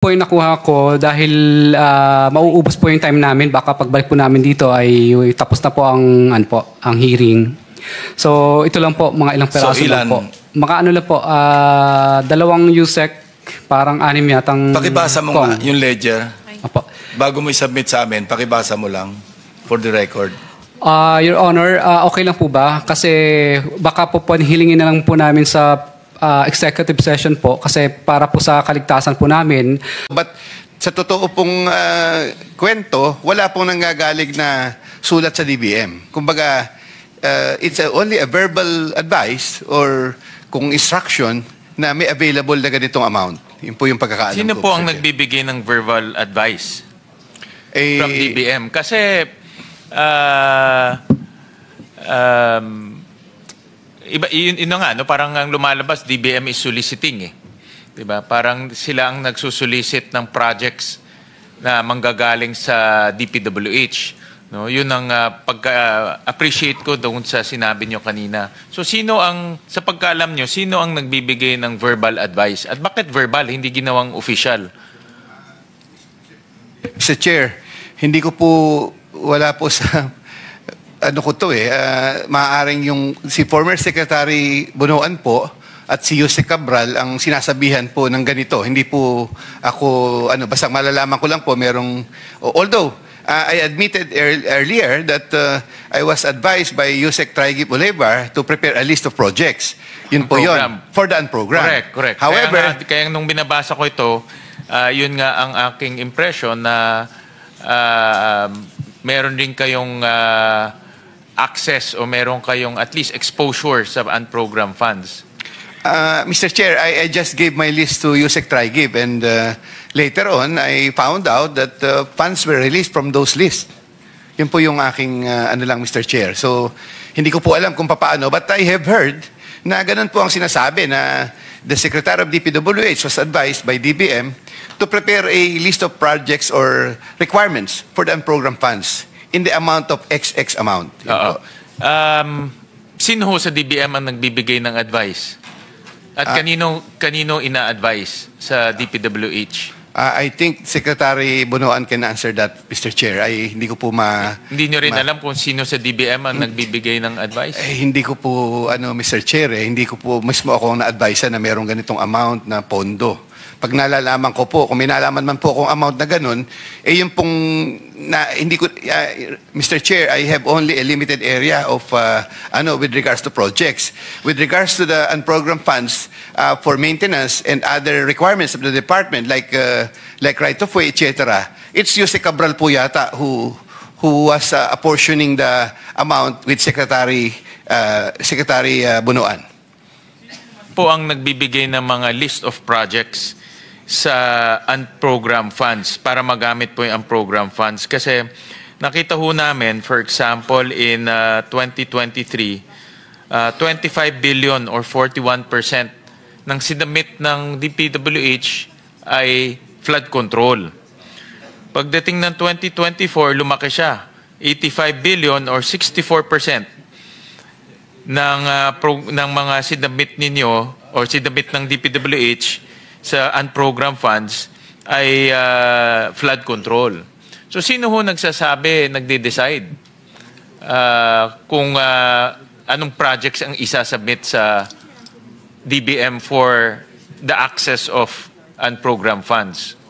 po yung nakuha ko dahil mauubos po yung time namin. Baka pagbalik po namin dito ay tapos na po ang hearing. So ito lang po, mga ilang peraso lang po. Mga ano lang po, dalawang USEC, parang 6 yatang... Pakibasa mo nga yung ledger. Apo. Bago mo i-submit sa amin, pakibasa mo lang for the record. Your Honor, okay lang po ba? Kasi baka po hilingin na lang po namin sa executive session po kasi para po sa kaligtasan po namin. But sa totoo pong kwento, wala pong nanggagaling na sulat sa DBM. Kumbaga, it's only a verbal advice or kung instruction na may available na ganitong amount. Yun po yung pagkakaalam ko. Sino po ang nagbibigay ng verbal advice from DBM? Kasi yun nga, no? Parang ang lumalabas, DBM is soliciting eh. Diba? Parang sila ang nagsusolicit ng projects na manggagaling sa DPWH. No? Yun ang pagka-appreciate ko doon sa sinabi nyo kanina. So sa pagkaalam nyo, sino ang nagbibigay ng verbal advice? At bakit verbal, hindi ginawang official? Mr. Chair, hindi ko po, wala po sa... ano ko to maaaring yung si former Secretary Bunuan po at si Jose Cabral ang sinasabihan po ng ganito. Hindi po ako, basta malalaman ko lang po merong, although I admitted earlier that I was advised by Yusek Traiguip Bolivar to prepare a list of projects. Yun po yun, for the program. Correct. However, kaya nung binabasa ko ito, yun nga ang aking impression na meron din kayong access o meron kayong at least exposure sa unprogrammed funds? Mr. Chair, I just gave my list to Yusek Traiguip and later on, I found out that funds were released from those lists. Yun po yung aking Mr. Chair. So, hindi ko po alam kung paano, but I have heard na ganun po ang sinasabi na the Secretary of DPWH was advised by DBM to prepare a list of projects or requirements for the unprogrammed funds in the amount of XX amount. Sino ho sa DBM ang nagbibigay ng advice? At kanino ina-advise sa DPWH? I think Secretary Bunuan can answer that, Mr. Chair. Hindi ko po Hindi nyo rin alam kung sino sa DBM ang nagbibigay ng advice? Hindi ko po, Mr. Chair, hindi ko po mismo ako na-advise na merong ganitong amount na pondo. Pag nalalaman ko po, kung may nalaman man po akong amount na ganun, yung pong, hindi ko, Mr. Chair, I have only a limited area of, with regards to projects. With regards to the unprogrammed funds for maintenance and other requirements of the department, like right-of-way, etc., it's Jose Cabral po yata who was apportioning the amount with Secretary Bunuan. Po ang nagbibigay ng mga list of projects sa unprogrammed funds para magamit po yung unprogrammed funds. Kasi nakita ho namin, for example, in 2023, 25 billion or 41% ng sinamit ng DPWH ay flood control. Pagdating ng 2024, lumaki siya. 85 billion or 64% ng mga sinamit ninyo or sinamit ng DPWH sa unprogrammed funds ay flood control. So sino ho nagsasabi, nagde-decide kung anong projects ang isasubmit sa DBM for the access of unprogrammed funds?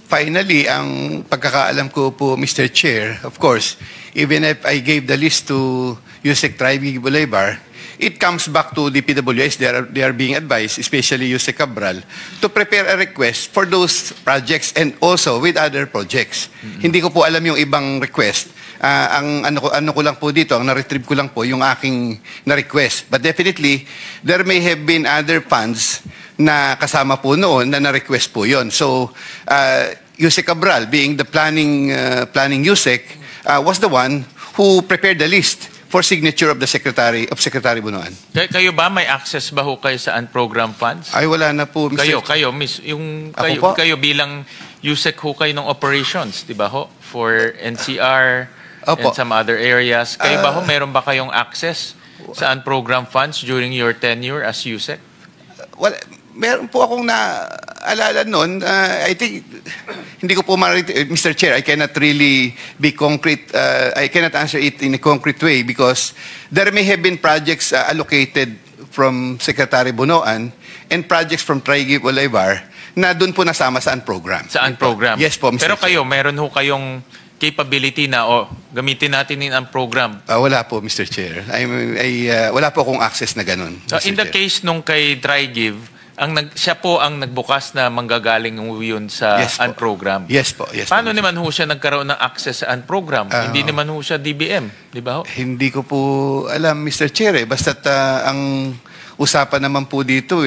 Finally, ang pagkakaalam ko po, Mr. Chair, of course, even if I gave the list to Yusek Traiguip Bolivar, it comes back to the PWS. They are being advised, especially Jose Cabral, to prepare a request for those projects and also with other projects. Hindi ko po alam yung ibang request. Ang ano ko lang po dito, ang na-retrieve ko lang po yung aking na-request. But definitely, there may have been other funds na kasama po noon na na-request po yon. So, Jose Cabral, being the planning Yusek, was the one who prepared the list for signature of the Secretary Bunuan. Kayo ba may access ba ho kayo sa unprogrammed funds? Ay wala na po, Mr. Kayo bilang USEC ho kayo ng operations, di ba ho? For NCR and some other areas. Kayo ba ho, meron ba kayong access sa unprogrammed funds during your tenure as USEC? Well, meron po akong naalala noon. I think, hindi ko po Mr. Chair, I cannot really be concrete. I cannot answer it in a concrete way because there may have been projects allocated from Secretary Bunoan and projects from Tri-Give Bolivar na doon po nasama sa program. Sa program? Yes po, Mr. Pero Chair. kayo, meron ho kayong capability na, gamitin natin yung program. Wala po, Mr. Chair. Wala po akong access na ganun. In the case nung kay Tri-Give, siya po ang nagbukas na manggagaling yun sa Yes po. program. Yes po. Yes Paano po, naman ho siya nagkaroon ng access sa program? Hindi naman ho siya DBM, di ba ho? Hindi ko po alam, Mr. Chair. Basta't ang usapan naman po dito,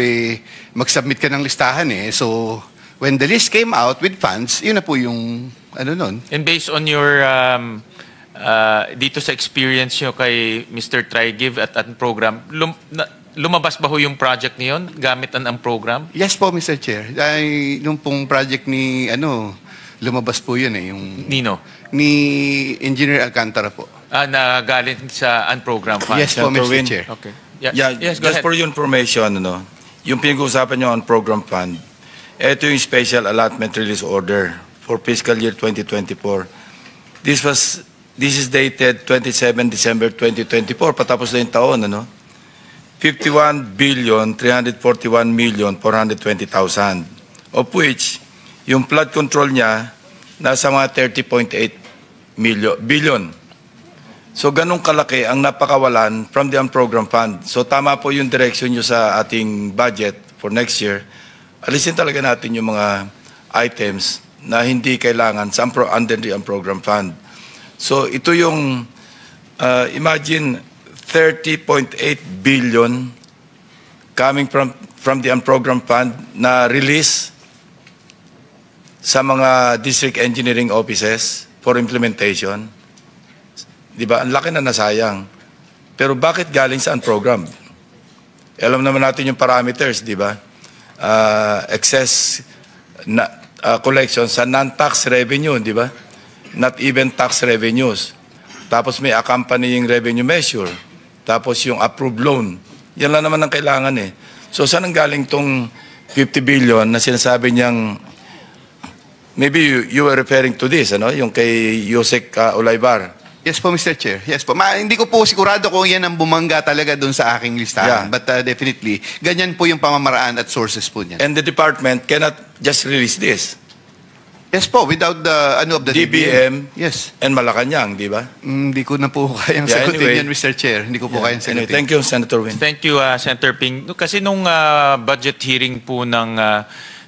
mag-submit ka ng listahan. So, when the list came out with funds, yun na po yung nun. And based on your, dito sa experience nyo kay Mr. Tri-Give at program, lumabas ba ho yung project niyon gamit ang program? Yes po, Mr. Chair. Nung pong project ni, lumabas po yun yung... Nino? Ni Engineer Alcantara po. Na galing sa program fund? Yes po, Mr. Win. Chair. Okay. Yeah, Yes, go just ahead. for your information, yung pinag-uusapan nyo on program fund, ito yung special allotment release order for fiscal year 2024. This is dated 27 December 2024, patapos na yung taon, 51,341,420,000, of which yung flood control niya nasa mga 30.8 billion. So ganun kalaki ang napakawalan from the program fund. So tama po yung direction nyo sa ating budget for next year. Alisin talaga natin yung mga items na hindi kailangan sa under the program fund. So ito yung imagine 30.8 billion coming from the program fund na release sa mga district engineering offices for implementation. Di ba? Ang laki na nasayang. Pero bakit galing sa program? Alam naman natin yung parameters, di ba? Excess collection sa non-tax revenue, di ba? Not even tax revenues. Tapos may accompanying revenue measure. Tapos yung approved loan. Yan lang naman ang kailangan eh. So saan ang galing tong 50 billion na sinasabi niyang, maybe you were referring to this, yung kay Yusek Olaibar. Yes po, Mr. Chair. Yes po. Hindi ko po sigurado kung yan ang bumangga talaga doon sa aking listahan. Yeah. But definitely, ganyan po yung pamamaraan at sources po niyan. And the department cannot just release this. Yes po, without the of the DBM. Yes. And Malacanang, di ba? Hindi ko na po kayang Yeah, sagutin anyway. yan, Mr. Chair. Hindi ko po kayang Anyway, sagutin. thank you, Senator Win. Thank you, Senator Ping. Kasi nung budget hearing po ng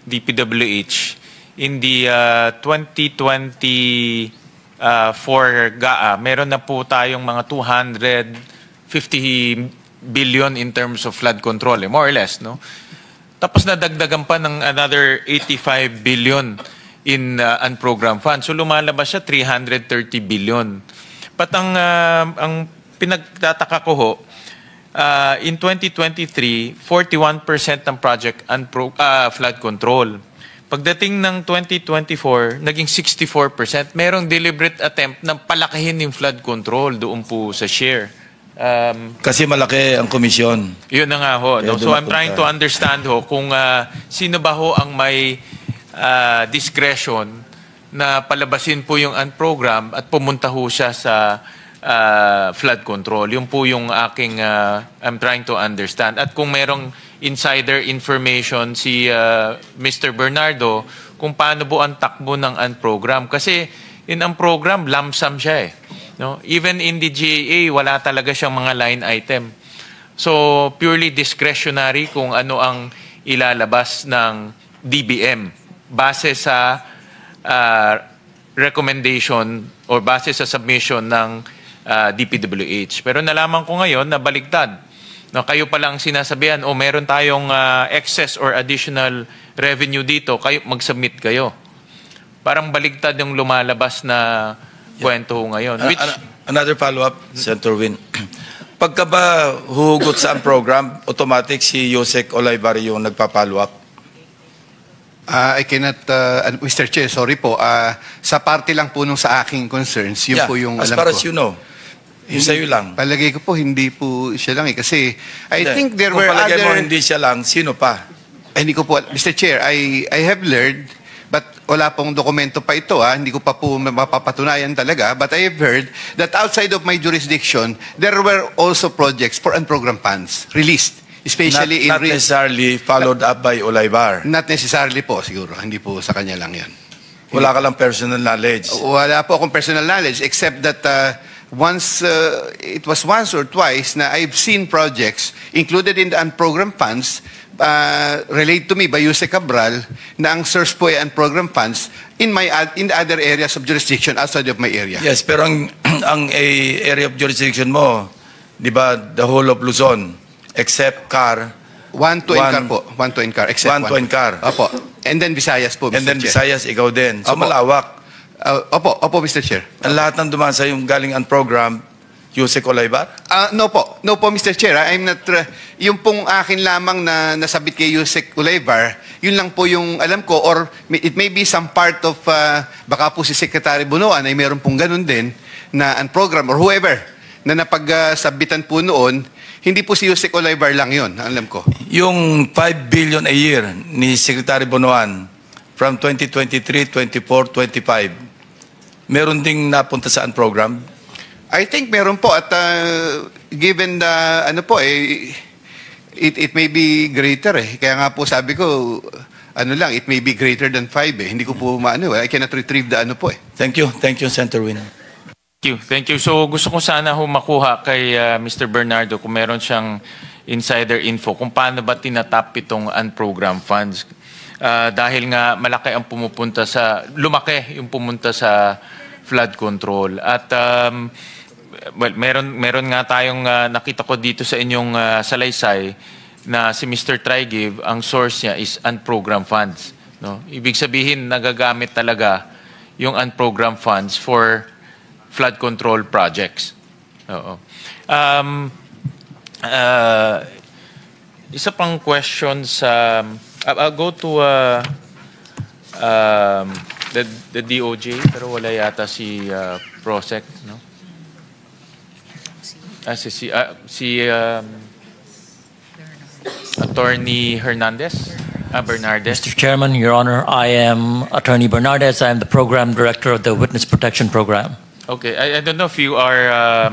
DPWH, in the 2024 GAA, meron na po tayong mga 250 billion in terms of flood control, more or less, no? Tapos nadagdagan pa ng another 85 billion in unprogrammed funds. So lumalabas siya 330 billion. But ang pinagtataka ko ho, in 2023, 41% ng project flood control. Pagdating ng 2024, naging 64%. Merong deliberate attempt na palakihin yung flood control doon po sa share. Kasi malaki ang komisyon. Yun na nga ho. No? Kaya So I'm dumapunta. trying to understand ho kung sino ba ho ang may discretion na palabasin po yung program at pumunta ho siya sa flood control. Yun po yung aking I'm trying to understand. At kung merong insider information si Mr. Bernardo kung paano po ang takbo ng program. Kasi in ang program, lump sum siya eh. No? Even in the GAA, wala talaga siyang mga line item. So, purely discretionary kung ano ang ilalabas ng DBM base sa recommendation or base sa submission ng DPWH. Pero nalaman ko ngayon na baligtad. No, kayo palang sinasabihan, meron tayong excess or additional revenue dito, kayo mag-submit kayo. Parang baligtad yung lumalabas na kwento ngayon. Which, Another follow-up, Senator Win. Pagka ba huhugot sa program, automatic si Yusek Olaibar yung nagpa-follow up? I cannot, Mr. Chair, sorry po. Sa parte lang po nung sa aking concerns, yun po yung as alam far ko. as you know. Yung sa'yo lang. Palagay ko po, hindi po siya lang eh. Kasi I Hindi. think there Kung were palagay other... mo hindi siya lang, sino pa? Hindi ko po, Mr. Chair, I have learned, but wala pong dokumento pa ito, hindi ko pa po mapapatunayan talaga, but I have heard that outside of my jurisdiction, there were also projects for unprogrammed funds released, especially Not necessarily followed up by Olaybar. Not necessarily po, siguro. Hindi po sa kanya lang yan. Wala ka lang personal knowledge. Wala po akong personal knowledge, except that it was once or twice na I've seen projects included in the unprogrammed funds relayed to me by Yuse Cabral na ang source po ay unprogrammed funds in the other areas of jurisdiction outside of my area. Yes, pero ang area of jurisdiction mo, di ba, the whole of Luzon, except CAR. One to NCAR po. One to NCAR. Except One to NCAR. Opo. And then Visayas po, Mr. And then Chair. Visayas, ikaw din. So Opo. malawak. Opo, Mr. Chair. Ang lahat ng dumasa yung galing unprogrammed, Yusek Olaybar? No po, Mr. Chair. I'm not, yung pong akin lamang na nasabit kay Yusek Olaybar, yun lang po yung alam ko, or it may be some part of, baka po si Secretary Bunuan ay meron pong ganun din, na unprogrammed or whoever, na napag-sabitan po noon, hindi po si Yusek Olaybar lang yun, alam ko. Yung 5 billion a year ni Secretary Bunuan from 2023, 24, 25, meron ding napunta sa unprogrammed? I think meron po at given the it may be greater Kaya nga po sabi ko it may be greater than 5 Hindi ko po I cannot retrieve the Thank you, Senator Win. Thank you. So gusto ko sana makuha kay Mr. Bernardo kung meron siyang insider info kung paano ba tinatap itong unprogrammed funds. Dahil nga lumaki yung pumunta sa flood control. At meron nga tayong nakita ko dito sa inyong salaysay na si Mr. Trigive, ang source niya is unprogrammed funds. No? Ibig sabihin, nagagamit talaga yung unprogrammed funds for flood control projects. Oo. Isa pang question sa... I'll go to the DOJ, pero wala yata si Prosec, no? Attorney Hernandez? Bernardes. Mr. Chairman, Your Honor, I am Attorney Bernardes. I am the Program Director of the Witness Protection Program. Okay, I don't know if you are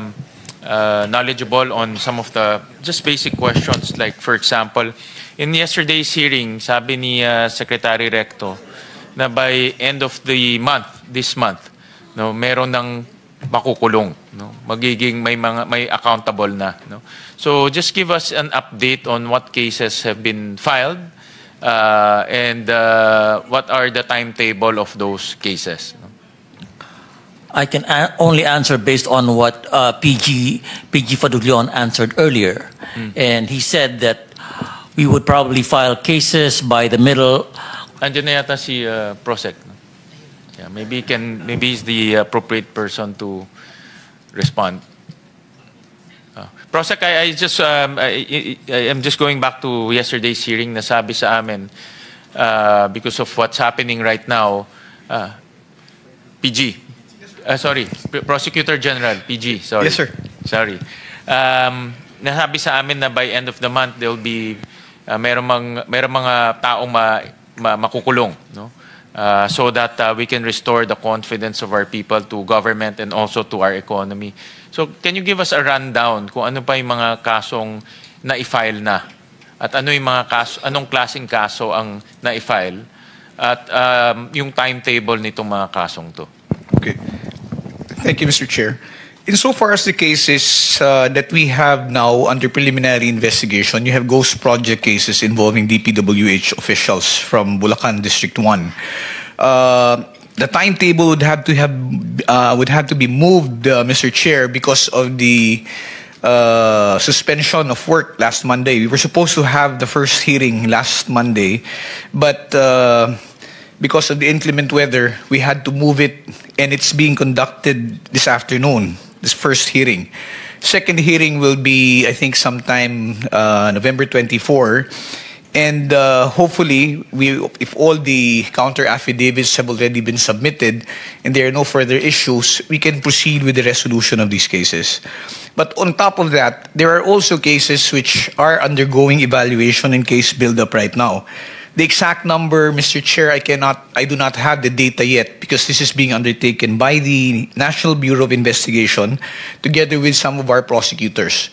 knowledgeable on some of the just basic questions, like for example, in yesterday's hearing, sabi ni Secretary Recto na by end of the month, this month, no, meron ng makukulong, no, magiging may accountable na, no. So just give us an update on what cases have been filed and what are the timetable of those cases. No? I can only answer based on what PG Faduglion answered earlier. And he said that we would probably file cases by the middle. Andiyan na yata si Prosec. No? Yeah, maybe he's the appropriate person to respond. Prosec, I am just going back to yesterday's hearing. Nasabi sa amin because of what's happening right now. PG. Sorry, Prosecutor General, PG, sorry. Yes, sir. Sorry. Nasabi sa amin na by end of the month, there will be, merong mga taong makukulong, no? So that we can restore the confidence of our people to government and also to our economy. So can you give us a rundown kung ano pa yung mga kasong na-file na? At ano yung anong klaseng kaso ang na-file? At yung timetable nitong mga kasong to? Okay. Thank you, Mr. Chair. Insofar as the cases that we have now under preliminary investigation, you have ghost project cases involving DPWH officials from Bulacan District 1. The timetable would have to be moved, Mr. Chair, because of the suspension of work last Monday. We were supposed to have the first hearing last Monday, but because of the inclement weather, we had to move it, and it's being conducted this afternoon, this first hearing. Second hearing will be, I think, sometime November 24, And hopefully, if all the counter affidavits have already been submitted and there are no further issues, we can proceed with the resolution of these cases. But on top of that, there are also cases which are undergoing evaluation and case build-up right now. The exact number, Mr. Chair, I do not have the data yet because this is being undertaken by the National Bureau of Investigation together with some of our prosecutors.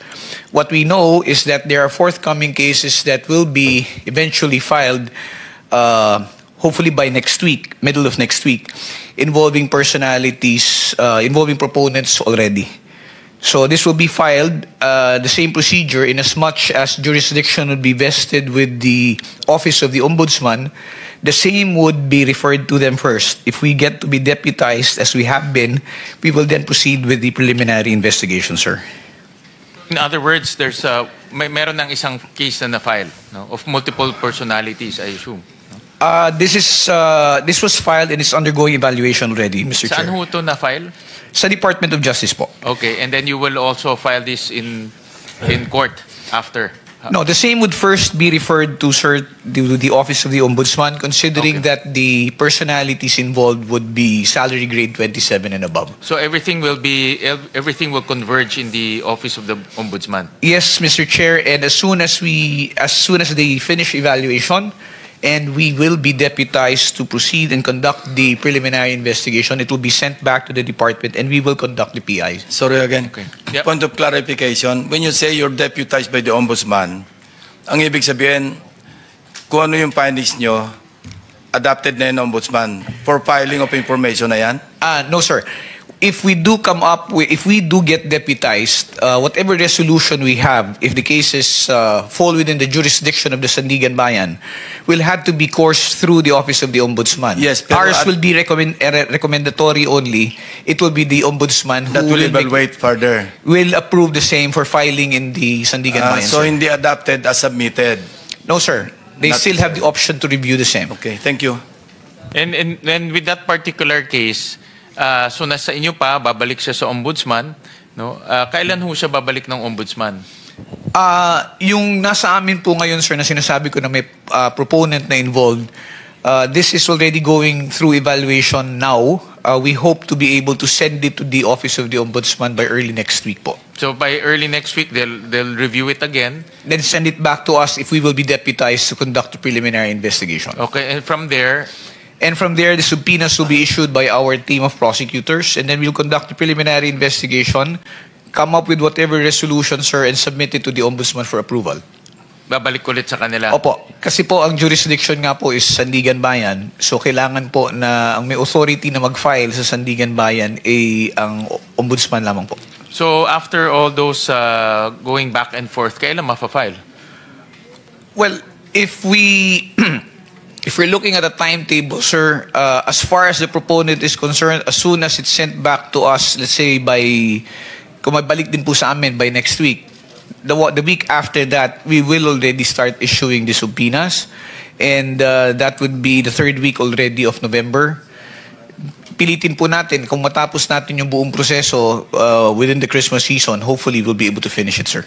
What we know is that there are forthcoming cases that will be eventually filed, hopefully by next week, middle of next week, involving personalities, involving proponents already. So this will be filed, the same procedure, in as much as jurisdiction would be vested with the Office of the Ombudsman. The same would be referred to them first. If we get to be deputized, as we have been, we will then proceed with the preliminary investigation, sir. In other words, there's meron ng isang case na na-file, no? Of multiple personalities, I assume. This was filed and is undergoing evaluation already, Mr. Saan Chair. ho ito na-file? Sa Department of Justice po. Okay, and then you will also file this in court after? No, the same would first be referred to, sir, to the Office of the Ombudsman, considering that the personalities involved would be salary grade 27 and above. So everything will converge in the Office of the Ombudsman? Yes, Mr. Chair, and as soon as they finish evaluation, and we will be deputized to proceed and conduct the preliminary investigation, it will be sent back to the department and we will conduct the PI. Sorry again. Okay. Yep. Point of clarification, when you say you're deputized by the Ombudsman, ang ibig sabihin, kung ano yung findings nyo, adapted na yung Ombudsman for filing of information na yan? No, sir. If we do get deputized, whatever resolution we have, if the cases fall within the jurisdiction of the Sandigan Bayan, will have to be coursed through the Office of the Ombudsman. Yes, pero ours will be recommendatory only. It will be the Ombudsman That who will evaluate further. will approve the same for filing in the Sandigan Bayan. So sir. hindi adapted as submitted. No, sir. They Not still have the option to review the same. Okay, thank you. And with that particular case, so nasa inyo pa, babalik siya sa Ombudsman, no? Kailan ho siya babalik ng Ombudsman? Yung nasa amin po ngayon, sir, na sinasabi ko na may proponent na involved, this is already going through evaluation now. We hope to be able to send it to the Office of the Ombudsman by early next week po. So by early next week, they'll review it again. Then send it back to us if we will be deputized to conduct the preliminary investigation. Okay, and from there, the subpoenas will be issued by our team of prosecutors, and then we'll conduct the preliminary investigation, come up with whatever resolution, sir, and submit it to the Ombudsman for approval. babalik ulit sa kanila. Opo. Kasi po, ang jurisdiction nga po is Sandigan Bayan. So, kailangan po na ang may authority na mag-file sa Sandigan Bayan ay ang Ombudsman lamang po. So, after all those going back and forth, kailan mafa-file? Well, if we're looking at a timetable, sir, as far as the proponent is concerned, as soon as it's sent back to us, let's say kung mabalik din po sa amin by next week, the week after that, we will already start issuing the subpoenas, and that would be the third week already of November. Pilitin po natin, kung matapos natin yung buong proseso within the Christmas season, hopefully we'll be able to finish it, sir.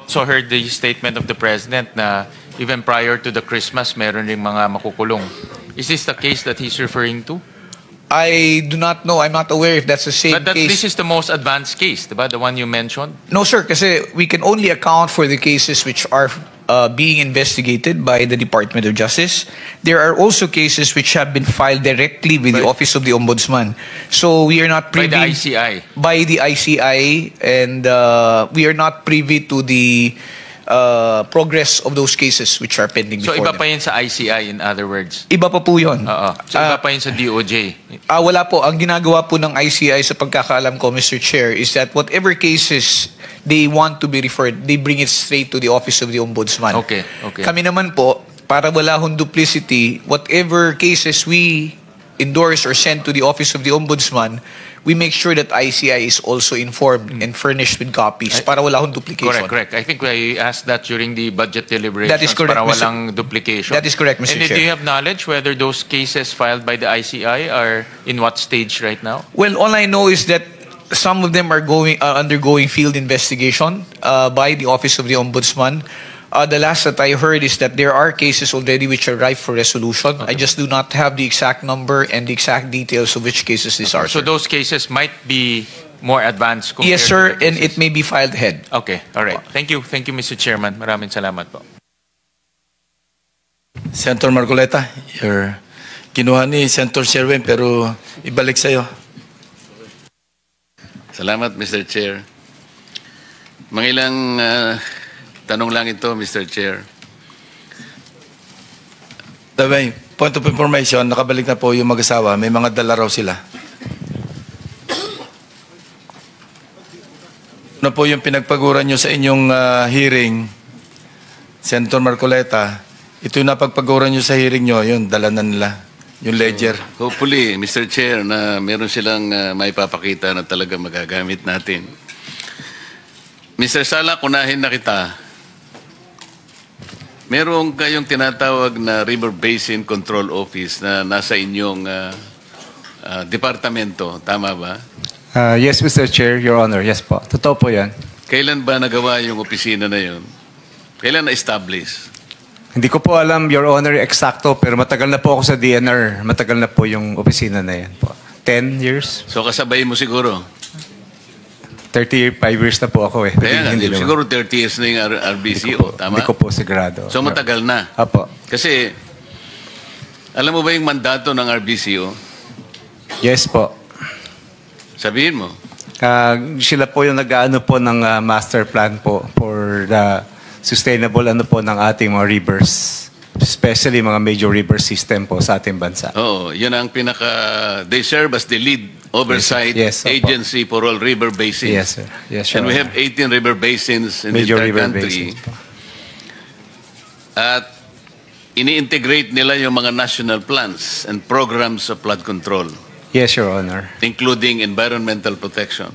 So heard the statement of the President na even prior to the Christmas, meron ring mga makukulong. Is this the case that he's referring to? I do not know. I'm not aware if that's the same But case. this is the most advanced case, diba? The one you mentioned? No, sir, kasi we can only account for the cases which are being investigated by the Department of Justice. There are also cases which have been filed directly with the Office of the Ombudsman. So we are not privy... By the ICI? By the ICI, and we are not privy to the progress of those cases which are pending So before iba pa yun sa ICI, in other words? Iba pa po yun. Oo. So iba pa yun sa DOJ? Wala po. Ang ginagawa po ng ICI sa pagkakaalam ko, Mr. Chair, is that whatever cases they want to be referred, they bring it straight to the Office of the Ombudsman. Okay, okay. Kami naman po, para wala hong duplicity, whatever cases we endorse or send to the Office of the Ombudsman, we make sure that ICI is also informed and furnished with copies para wala hong duplication. Correct. I think I asked that during the budget deliberations. That is correct, Para Mr. walang duplication. That is correct, Mr. And Chair. do you have knowledge whether those cases filed by the ICI are in what stage right now? Well, all I know is that some of them are undergoing field investigation by the Office of the Ombudsman. The last that I heard is that there are cases already which are ripe for resolution. I just do not have the exact number and the exact details of which cases these are. So sir. those cases might be more advanced compared Yes, sir, to the and cases. it may be filed ahead. Okay, all right. Thank you, Mr. Chairman. Maraming salamat po. Senator Marcoleta, kinuha ni Senator Sherwin pero ibalik sa'yo. Salamat, Mr. Chair. Mga ilang tanong lang ito, Mr. Chair. Dabay, point of information, nakabalik na po yung mag-asawa. May mga dala raw sila. Ano po yung pinagpaguran nyo sa inyong hearing, Senator Marcoleta? Ito yung napagpaguran nyo sa hearing nyo, yun, dala na nila. Yung ledger. Hopefully, Mr. Chair, na meron silang maipapakita na talaga magagamit natin. Mr. Sala, kunahin na kita. Meron kayong tinatawag na River Basin Control Office na nasa inyong departamento. Tama ba? Yes, Mr. Chair, Your Honor. Yes po. Totoo po yan. Kailan ba nagawa yung opisina na yun? Kailan na-establish? Hindi ko po alam, Your Honor, eksakto, pero matagal na po ako sa DNR. Matagal na po yung opisina na yan po. 10 years? So kasabay mo siguro? 35 years na po ako eh. Kaya nga, Hindi naman. siguro 30 years na yung RBCO. Tama? Hindi ko po sigurado. So matagal na. Apo. Kasi, alam mo ba yung mandato ng RBCO? Yes po. Sabihin mo. Sila po yung nag-ano po ng master plan po for the sustainable ano po ng ating mga rivers. Especially mga major river system po sa ating bansa. Oo, yun ang they serve as the lead oversight Yes, opo. agency for all river basins. Yes, sir. Yes, And Your we Honor. have 18 river basins in Major the river entire country. basins po. At ini-integrate nila yung mga national plans and programs of flood control, Yes, Your Honor. including environmental protection.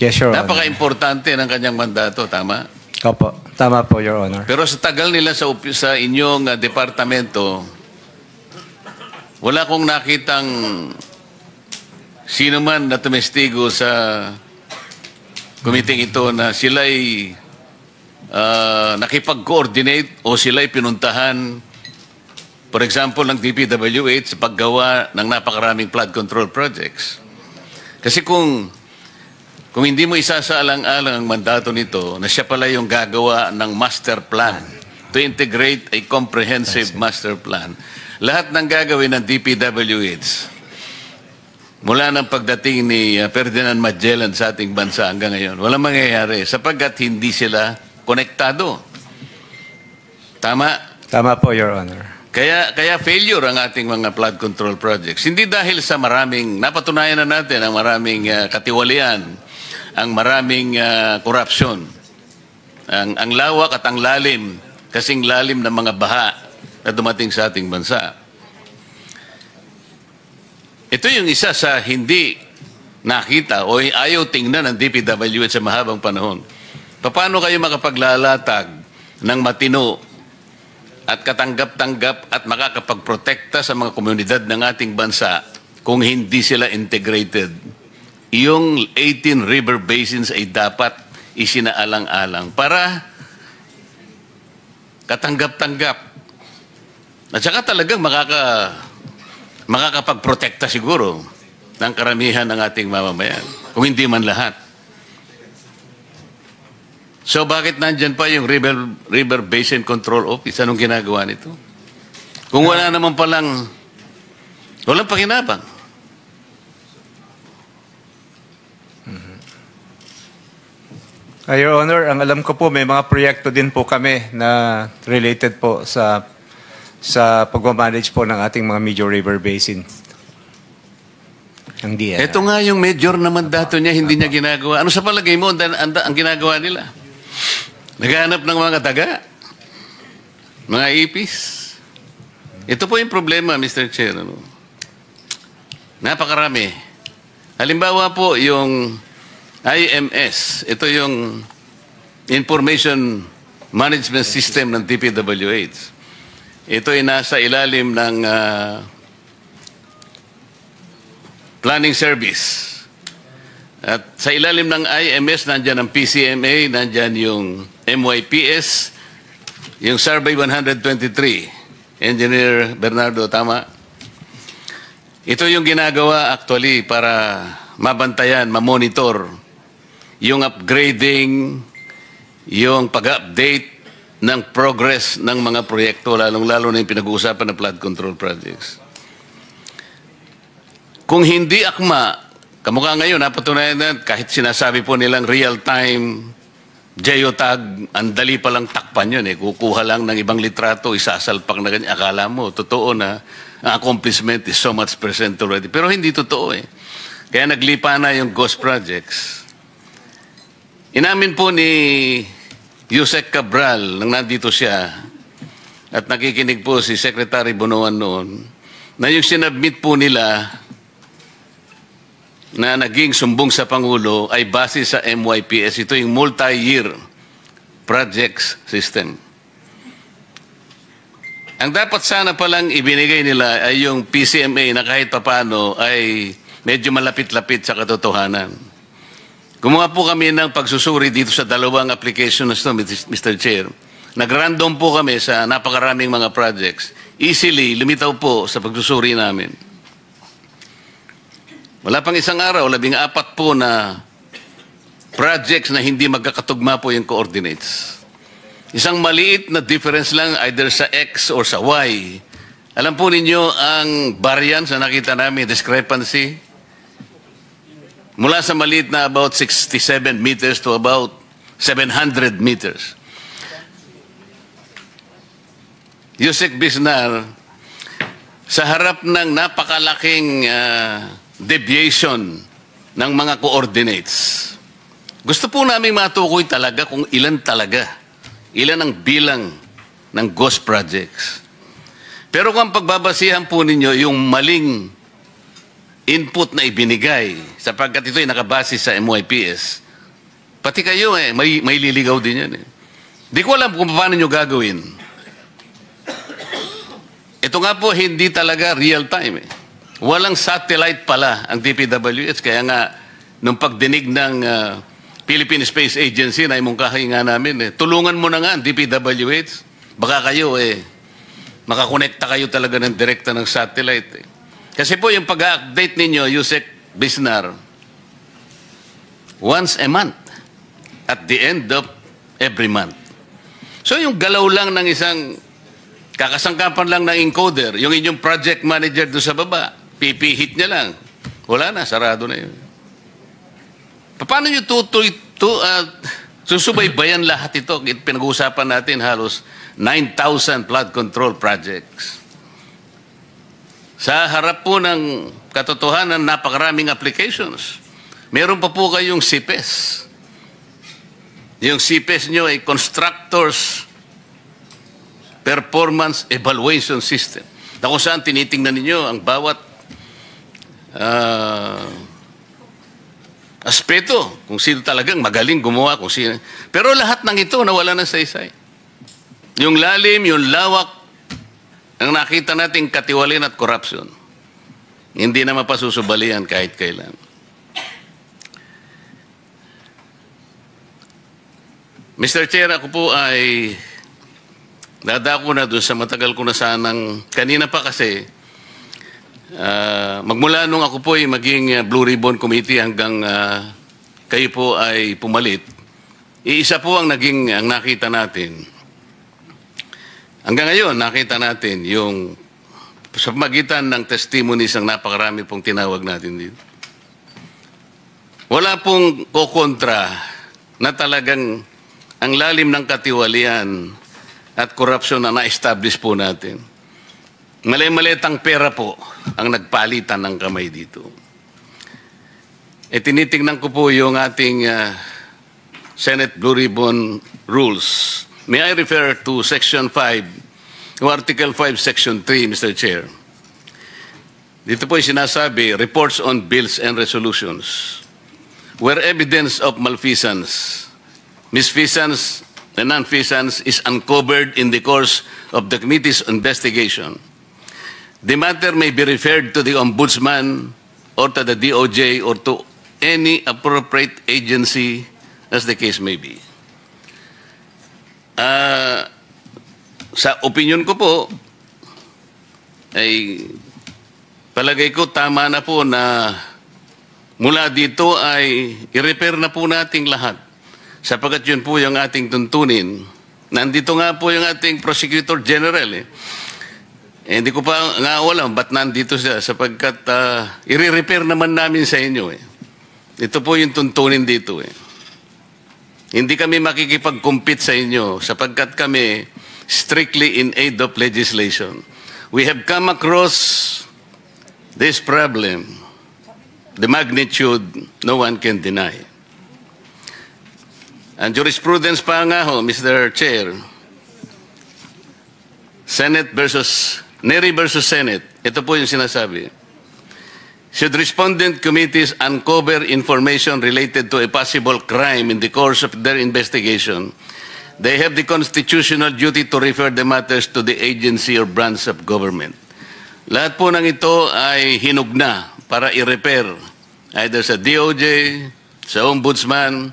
Yes, Your Honor. Napaka-importante ng kanyang mandato, tama? Opo. Tama po, Your Honor. Pero sa tagal nila sa inyong departamento, wala kong nakitang sino man na tumestigo sa committee ito na sila'y nakipag-coordinate o sila'y pinuntahan, for example, ng DPWH sa paggawa ng napakaraming flood control projects. Kasi kung hindi mo isasaalang-alang ang mandato nito na siya pala yung gagawa ng master plan to integrate a comprehensive master plan, lahat ng gagawin ng DPWH mula ng pagdating ni Ferdinand Magellan sa ating bansa hanggang ngayon, walang mangyayari sapagkat hindi sila konektado. Tama? Tama po, Your Honor. Kaya failure ang ating mga flood control projects. Hindi dahil sa napatunayan na natin ang maraming katiwalian, ang maraming korupsyon, ang lawak at ang lalim, kasing lalim ng mga baha na dumating sa ating bansa. Ito yung isa sa hindi nakita o ayaw tingnan ng DPWH sa mahabang panahon. Paano kayo makapaglalatag ng matino at katanggap-tanggap at makakapagprotekta sa mga komunidad ng ating bansa kung hindi sila integrated? Yung 18 river basins ay dapat isinaalang-alang para katanggap-tanggap. At saka talagang makakapagprotekta siguro ng karamihan ng ating mamamayan, kung hindi man lahat. So bakit nandyan pa yung River Basin Control Office? Anong ginagawa nito? Kung wala naman palang, walang pakinabang. Your Honor, ang alam ko po, may mga proyekto din po kami na related po sa pag-manage po ng ating mga major river basins. Ang DNR. Ito nga yung major na mandato niya, hindi niya ginagawa. Ano sa palagay mo ang ginagawa nila? Naghahanap ng mga daga, mga ipis. Ito po yung problema, Mr. Chair. Napakarami. Halimbawa po, yung IMS, ito yung Information Management System ng DPWH. Ito ay nasa ilalim ng Planning Service. At sa ilalim ng IMS, nandyan ang PCMA, nandyan yung MYPS, yung Survey 123, Engineer Bernardo, tama? Ito yung ginagawa actually para mabantayan, mamonitor yung upgrading, yung pag-update ng progress ng mga proyekto, lalong-lalo na yung pinag-uusapan ng flood control projects. Kung hindi akma, kamukha ngayon, napatunayan na kahit sinasabi po nilang real-time geotag, ang dali palang takpan yun eh. Kukuha lang ng ibang litrato, isasalpak na ganyan. Akala mo, totoo na ang accomplishment is so much percent already. Pero hindi totoo eh. Kaya naglipa na yung ghost projects. Inamin po ni Yusek Cabral, nang nandito siya, at nakikinig po si Secretary Bonoan noon, na yung sinabmit po nila na naging sumbong sa Pangulo ay base sa MYPS. Ito yung multi-year projects system. Ang dapat sana palang ibinigay nila ay yung PCMA na kahit papano ay medyo malapit-lapit sa katotohanan. Gumawa po kami ng pagsusuri dito sa dalawang application na ito, Mr. Chair. Nag-random po kami sa napakaraming mga projects. Easily, lumitaw po sa pagsusuri namin. Wala pang isang araw, 14 po na projects na hindi magkakatugma po yung coordinates. Isang maliit na difference lang either sa X or sa Y. Alam po ninyo ang variance na nakita namin, discrepancy, mula sa maliit na about 67 meters to about 700 meters. Yusek Bisnar, sa harap ng napakalaking deviation ng mga coordinates, gusto po namin matukoy talaga kung ilan ang bilang ng ghost projects. Pero kung pagbabasihan po ninyo yung maling input na ibinigay, sapagkat ito ay nakabase sa MYPS, pati kayo may liligaw din yan eh. Di ko alam kung paano nyo gagawin. Ito nga po hindi talaga real time eh. Walang satellite pala ang DPWH. Kaya nga, nung pagdinig ng Philippine Space Agency, na imungkahi nga namin, tulungan mo na nga ang DPWH. Baka kayo, makakonekta kayo talaga ng direkta ng satellite. Kasi po yung pag-update ninyo, Yusek Bisnar, once a month, at the end of every month. So yung galaw lang ng isang kakasangkapan lang ng encoder, yung inyong project manager doon sa baba, PP-hit niya lang. Wala na, sarado na yun. Paano nyo susubaybayan lahat ito? Pinag-uusapan natin halos 9,000 flood control projects. Sa harap po ng katotohanan, napakaraming applications. Meron pa po kayong CPES. Yung CPES nyo ay Constructors Performance Evaluation System. Na kung saan tinitingnan ninyo ang bawat aspeto, kung sino talagang magaling gumawa, kung sino. Pero lahat ng ito nawala na sa isay. Yung lalim, yung lawak, ang nakita nating katiwalian at corruption, hindi na mapasusubalian kahit kailan. Mr. Chair, ako po ay dadako na doon sa matagal ko na sanang, kanina pa kasi, magmula nung ako po ay maging Blue Ribbon Committee hanggang kayo po ay pumalit, iisa po ang nakita natin. Hanggang ngayon, nakita natin yung sa magitan ng testimonies ang napakarami pong tinawag natin dito. Wala pong kokontra na talagang ang lalim ng katiwalian at korupsyon na na-establish po natin. Mali-malitang pera po ang nagpalitan ng kamay dito. Tinitingnan ko po yung ating Senate Blue Ribbon Rules. May I refer to Section 5, o Article 5, Section 3, Mr. Chair. Dito po yung sinasabi, reports on bills and resolutions. Where evidence of malfeasance, misfeasance, and nonfeasance is uncovered in the course of the committee's investigation, the matter may be referred to the Ombudsman or to the DOJ or to any appropriate agency as the case may be. sa opinion ko po, ay palagay ko tama na po na mula dito ay i-repair na po nating lahat. Sapagkat yun po yung ating tuntunin. Nandito nga po yung ating Prosecutor General. Hindi ko pa nga alam ba't nandito siya sapagkat i-repair naman namin sa inyo. Ito po yung tuntunin dito. Hindi kami makikipag-compete sa inyo sapagkat kami strictly in aid of legislation. We have come across this problem, the magnitude no one can deny. And jurisprudence pa nga ho, Mr. Chair, Neri versus Senate, ito po yung sinasabi. Should respondent committees uncover information related to a possible crime in the course of their investigation, they have the constitutional duty to refer the matters to the agency or branch of government. Lahat po ng ito ay hinugna para i-repair either sa DOJ, sa Ombudsman,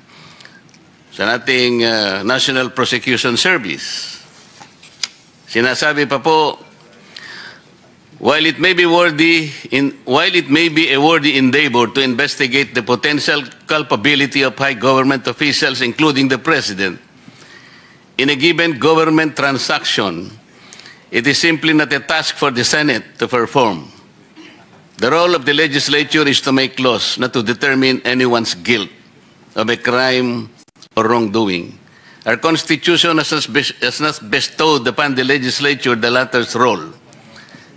sa nating National Prosecution Service. Sinasabi pa po, while it may be a worthy endeavor to investigate the potential culpability of high government officials, including the President, in a given government transaction, it is simply not a task for the Senate to perform. The role of the legislature is to make laws, not to determine anyone's guilt of a crime or wrongdoing. Our Constitution has not bestowed upon the legislature the latter's role.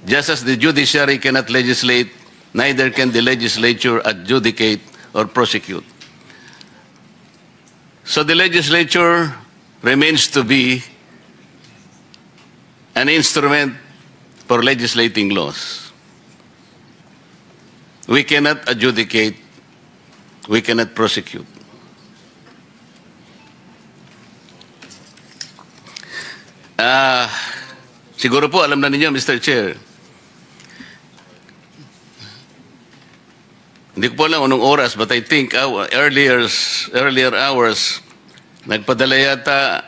Just as the judiciary cannot legislate, neither can the legislature adjudicate or prosecute. So the legislature remains to be an instrument for legislating laws. We cannot adjudicate, we cannot prosecute. Siguro po alam na ninyo, Mr. Chair, hindi ko po alam anong oras, but I think earlier hours, nagpadala yata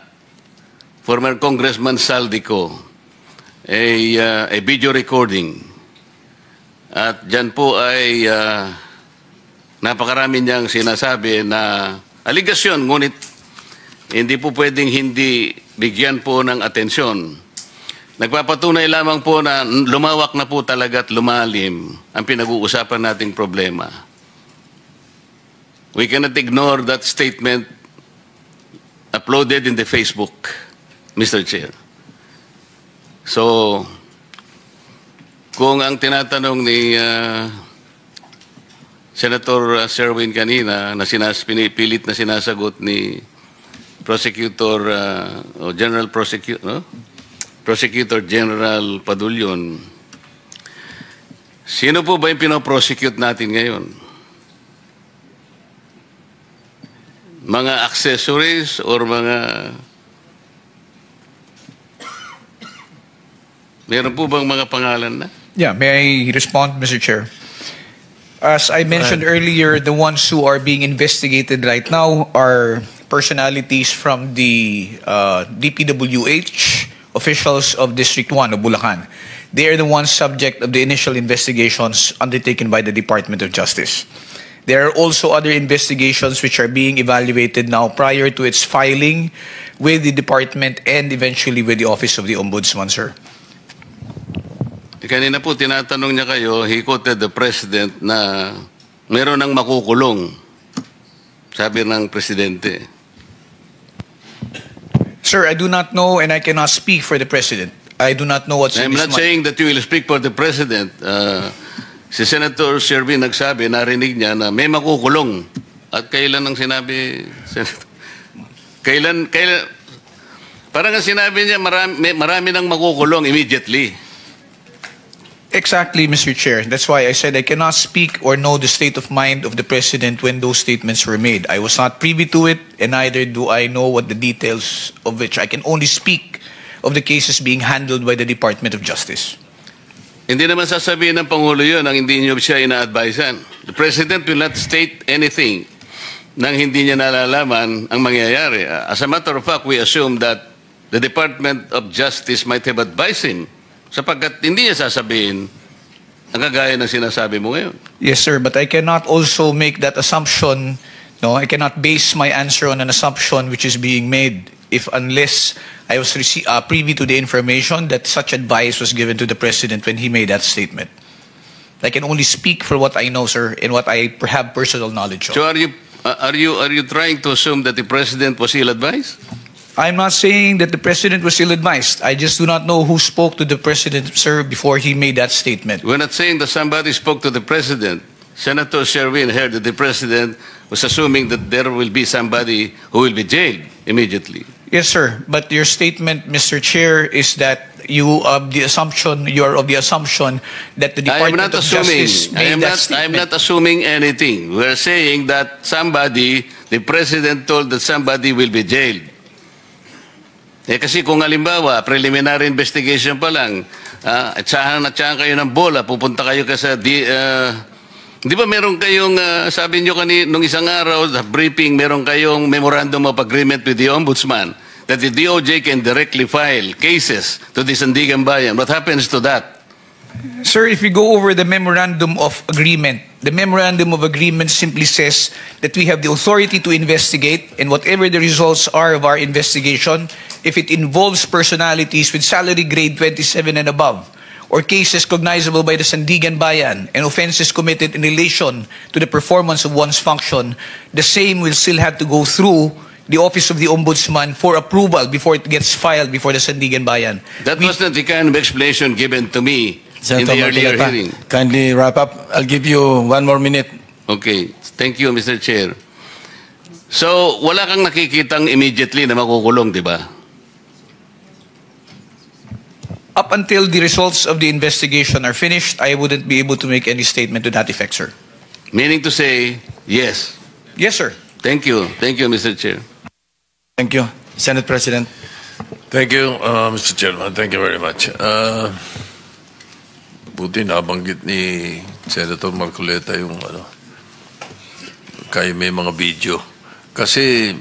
former Congressman Saldico a video recording. At dyan po ay napakarami niyang sinasabi na aligasyon, ngunit hindi po pwedeng hindi bigyan po ng atensyon. Nagpapatunay lamang po na lumawak na po talaga at lumalim ang pinag-uusapan nating problema. We cannot ignore that statement uploaded in the Facebook, Mr. Chair. So, kung ang tinatanong ni Senator Sherwin kanina na pinipilit na sinasagot ni Prosecutor o General Prosecutor, no? Prosecutor General Padulyon, sino po ba yung pinoprosecute natin ngayon? Mga accessories or mga... Meron po bang mga pangalan na? Yeah, may I respond, Mr. Chair? As I mentioned earlier, the ones who are being investigated right now are personalities from the DPWH, officials of District 1 of Bulacan. They are the ones subject of the initial investigations undertaken by the Department of Justice. There are also other investigations which are being evaluated now prior to its filing with the department and eventually with the Office of the Ombudsman, sir. Kanina po tinatanong niya kayo, he quoted the President na meron ng makukulong, sabi ng Presidente. Sir, I do not know and I cannot speak for the President. I do not know what's in I'm this not saying that you will speak for the President. Si Senator Sherwin nagsabi, narinig niya na may makukulong. At kailan ang sinabi, Senator? Kailan, parang ang sinabi niya, marami nang makukulong immediately. Exactly, Mr. Chair. That's why I said I cannot speak or know the state of mind of the President when those statements were made. I was not privy to it, and neither do I know what the details of which. I can only speak of the cases being handled by the Department of Justice. Hindi naman sasabihin ng Pangulo yun ang hindi niyo siya ina-advisean. The President will not state anything nang hindi niya nalalaman ang mangyayari. As a matter of fact, we assume that the Department of Justice might have advised him sapagkat hindi niya sasabihin ang kagaya ng sinasabi mo ngayon. Yes, sir, but I cannot also make that assumption. No, I cannot base my answer on an assumption which is being made unless I was privy to the information that such advice was given to the President when he made that statement. I can only speak for what I know, sir, and what I have personal knowledge of. So are you trying to assume that the President was ill-advised? I'm not saying that the President was ill-advised. I just do not know who spoke to the President, sir, before he made that statement. We're not saying that somebody spoke to the President. Senator Sherwin heard that the President was assuming that there will be somebody who will be jailed immediately. Yes, sir. But your statement, Mr. Chair, is that you are of the assumption that the Department of Justice made that statement. I'm not assuming anything. We're saying that the President told that somebody will be jailed. Kasi kung halimbawa, preliminary investigation pa lang, at saan kayo ng bola, pupunta kayo kasi di ba meron kayong, sabi nyo nung isang araw, sa briefing, meron kayong memorandum of agreement with the Ombudsman that the DOJ can directly file cases to the Sandigan Bayan. What happens to that? Sir, if we go over the memorandum of agreement simply says that we have the authority to investigate, and whatever the results are of our investigation, if it involves personalities with salary grade 27 and above, or cases cognizable by the Sandigan Bayan and offenses committed in relation to the performance of one's function, the same will still have to go through the Office of the Ombudsman for approval before it gets filed before the Sandigan Bayan. That was not the kind of explanation given to me in the earlier hearing. Kindly wrap up. I'll give you 1 more minute. Okay. Thank you, Mr. Chair. So, wala kang nakikitang immediately na makukulong, di ba? Up until the results of the investigation are finished, I wouldn't be able to make any statement to that effect, sir. Meaning to say, yes. Yes, sir. Thank you. Thank you, Mr. Chair. Thank you. Senate President. Thank you, Mr. Chairman. Thank you very much. Buti nabanggit ni Senator Marcoleta yung kaya may mga video. Kasi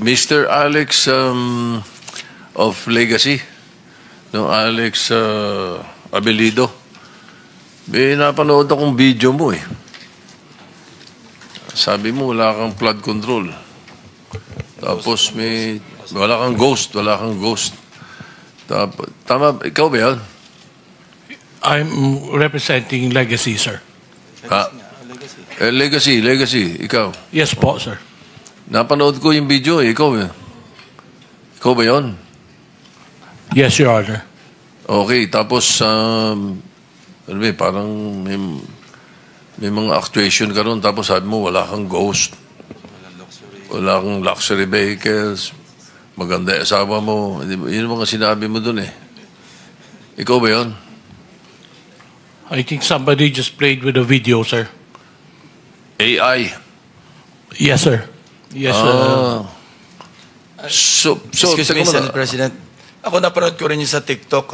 Mr. Alex of Legacy, no, Alex Abelido, may napanood akong video mo eh. Sabi mo wala kang flood control. Tapos wala kang ghost. Tama, ikaw ba yan? I'm representing Legacy, sir. Legacy, ikaw. Yes po, sir. Napanood ko yung video eh, ikaw eh. Ikaw ba yun? Yes, Your Honor. Okay, tapos parang may mga actuation ka ron, tapos sabi mo wala kang ghost, wala kang luxury vehicles, maganda yung asawa mo. Yun mga sinabi mo dun eh. Ikaw ba yun? I think somebody just played with the video, sir. AI? Yes, sir. Yes, Excuse me, Senate President. Ako napanood ko rin yung sa TikTok,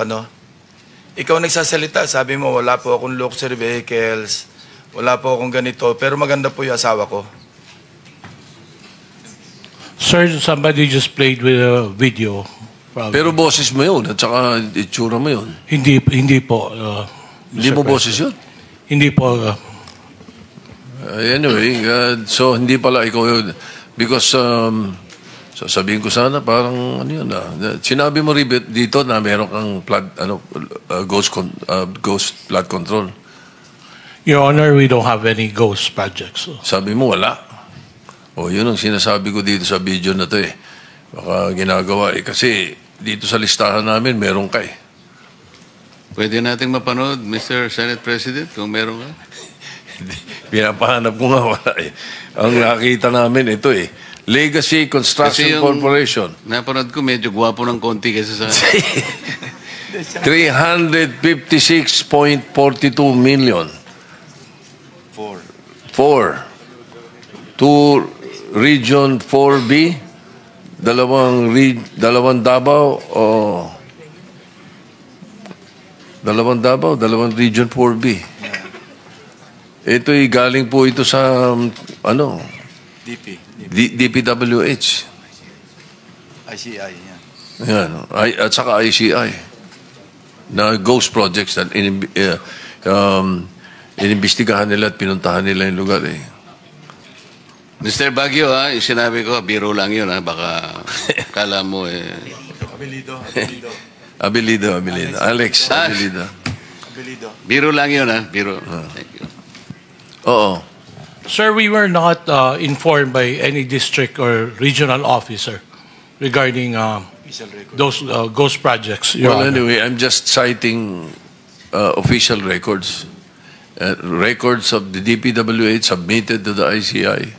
Ikaw nagsasalita, sabi mo, wala po akong luxury vehicles, wala po akong ganito, pero maganda po yung asawa ko. Sir, somebody just played with a video. Probably. Pero boses mo yun, at saka itsura mo yun. Hindi po. Hindi mo boses yun? Hindi po. Anyway, so hindi pala ikaw yun. Because, sasabihin ko sana, parang sinabi mo dito na meron kang ghost flood control. Your Honor, we don't have any ghost projects. Sabi mo wala. Yun ang sinasabi ko dito sa video na to eh. Baka ginagawa eh. Kasi dito sa listahan namin, meron ka eh. Pwede nating mapanood, Mr. Senate President, kung meron ka? Pinapahanap ko nga wala eh. Ang nakita namin ito eh. Legacy Construction Corporation. Napanood ko, medyo gwapo ng konti kasi sa... 356.42 million. 4. 2 Region 4B, dalawang Davao dalawang Region 4B. Ito'y galing po ito sa DPWH. ICI, yan. Yan. At saka ICI. Na ghost projects na inimbestigahan nila at pinuntahan nila yung lugar eh. Mr. Baguio, yung sinabi ko, biro lang yun, baka kala mo Abilido. Alex, Abilido. Biro lang yun, biro. Thank you. Oo. Sir, we were not informed by any district or regional officer regarding those ghost projects. Your Well, Honor. anyway, I'm just citing official records. Records of the DPWH submitted to the ICI,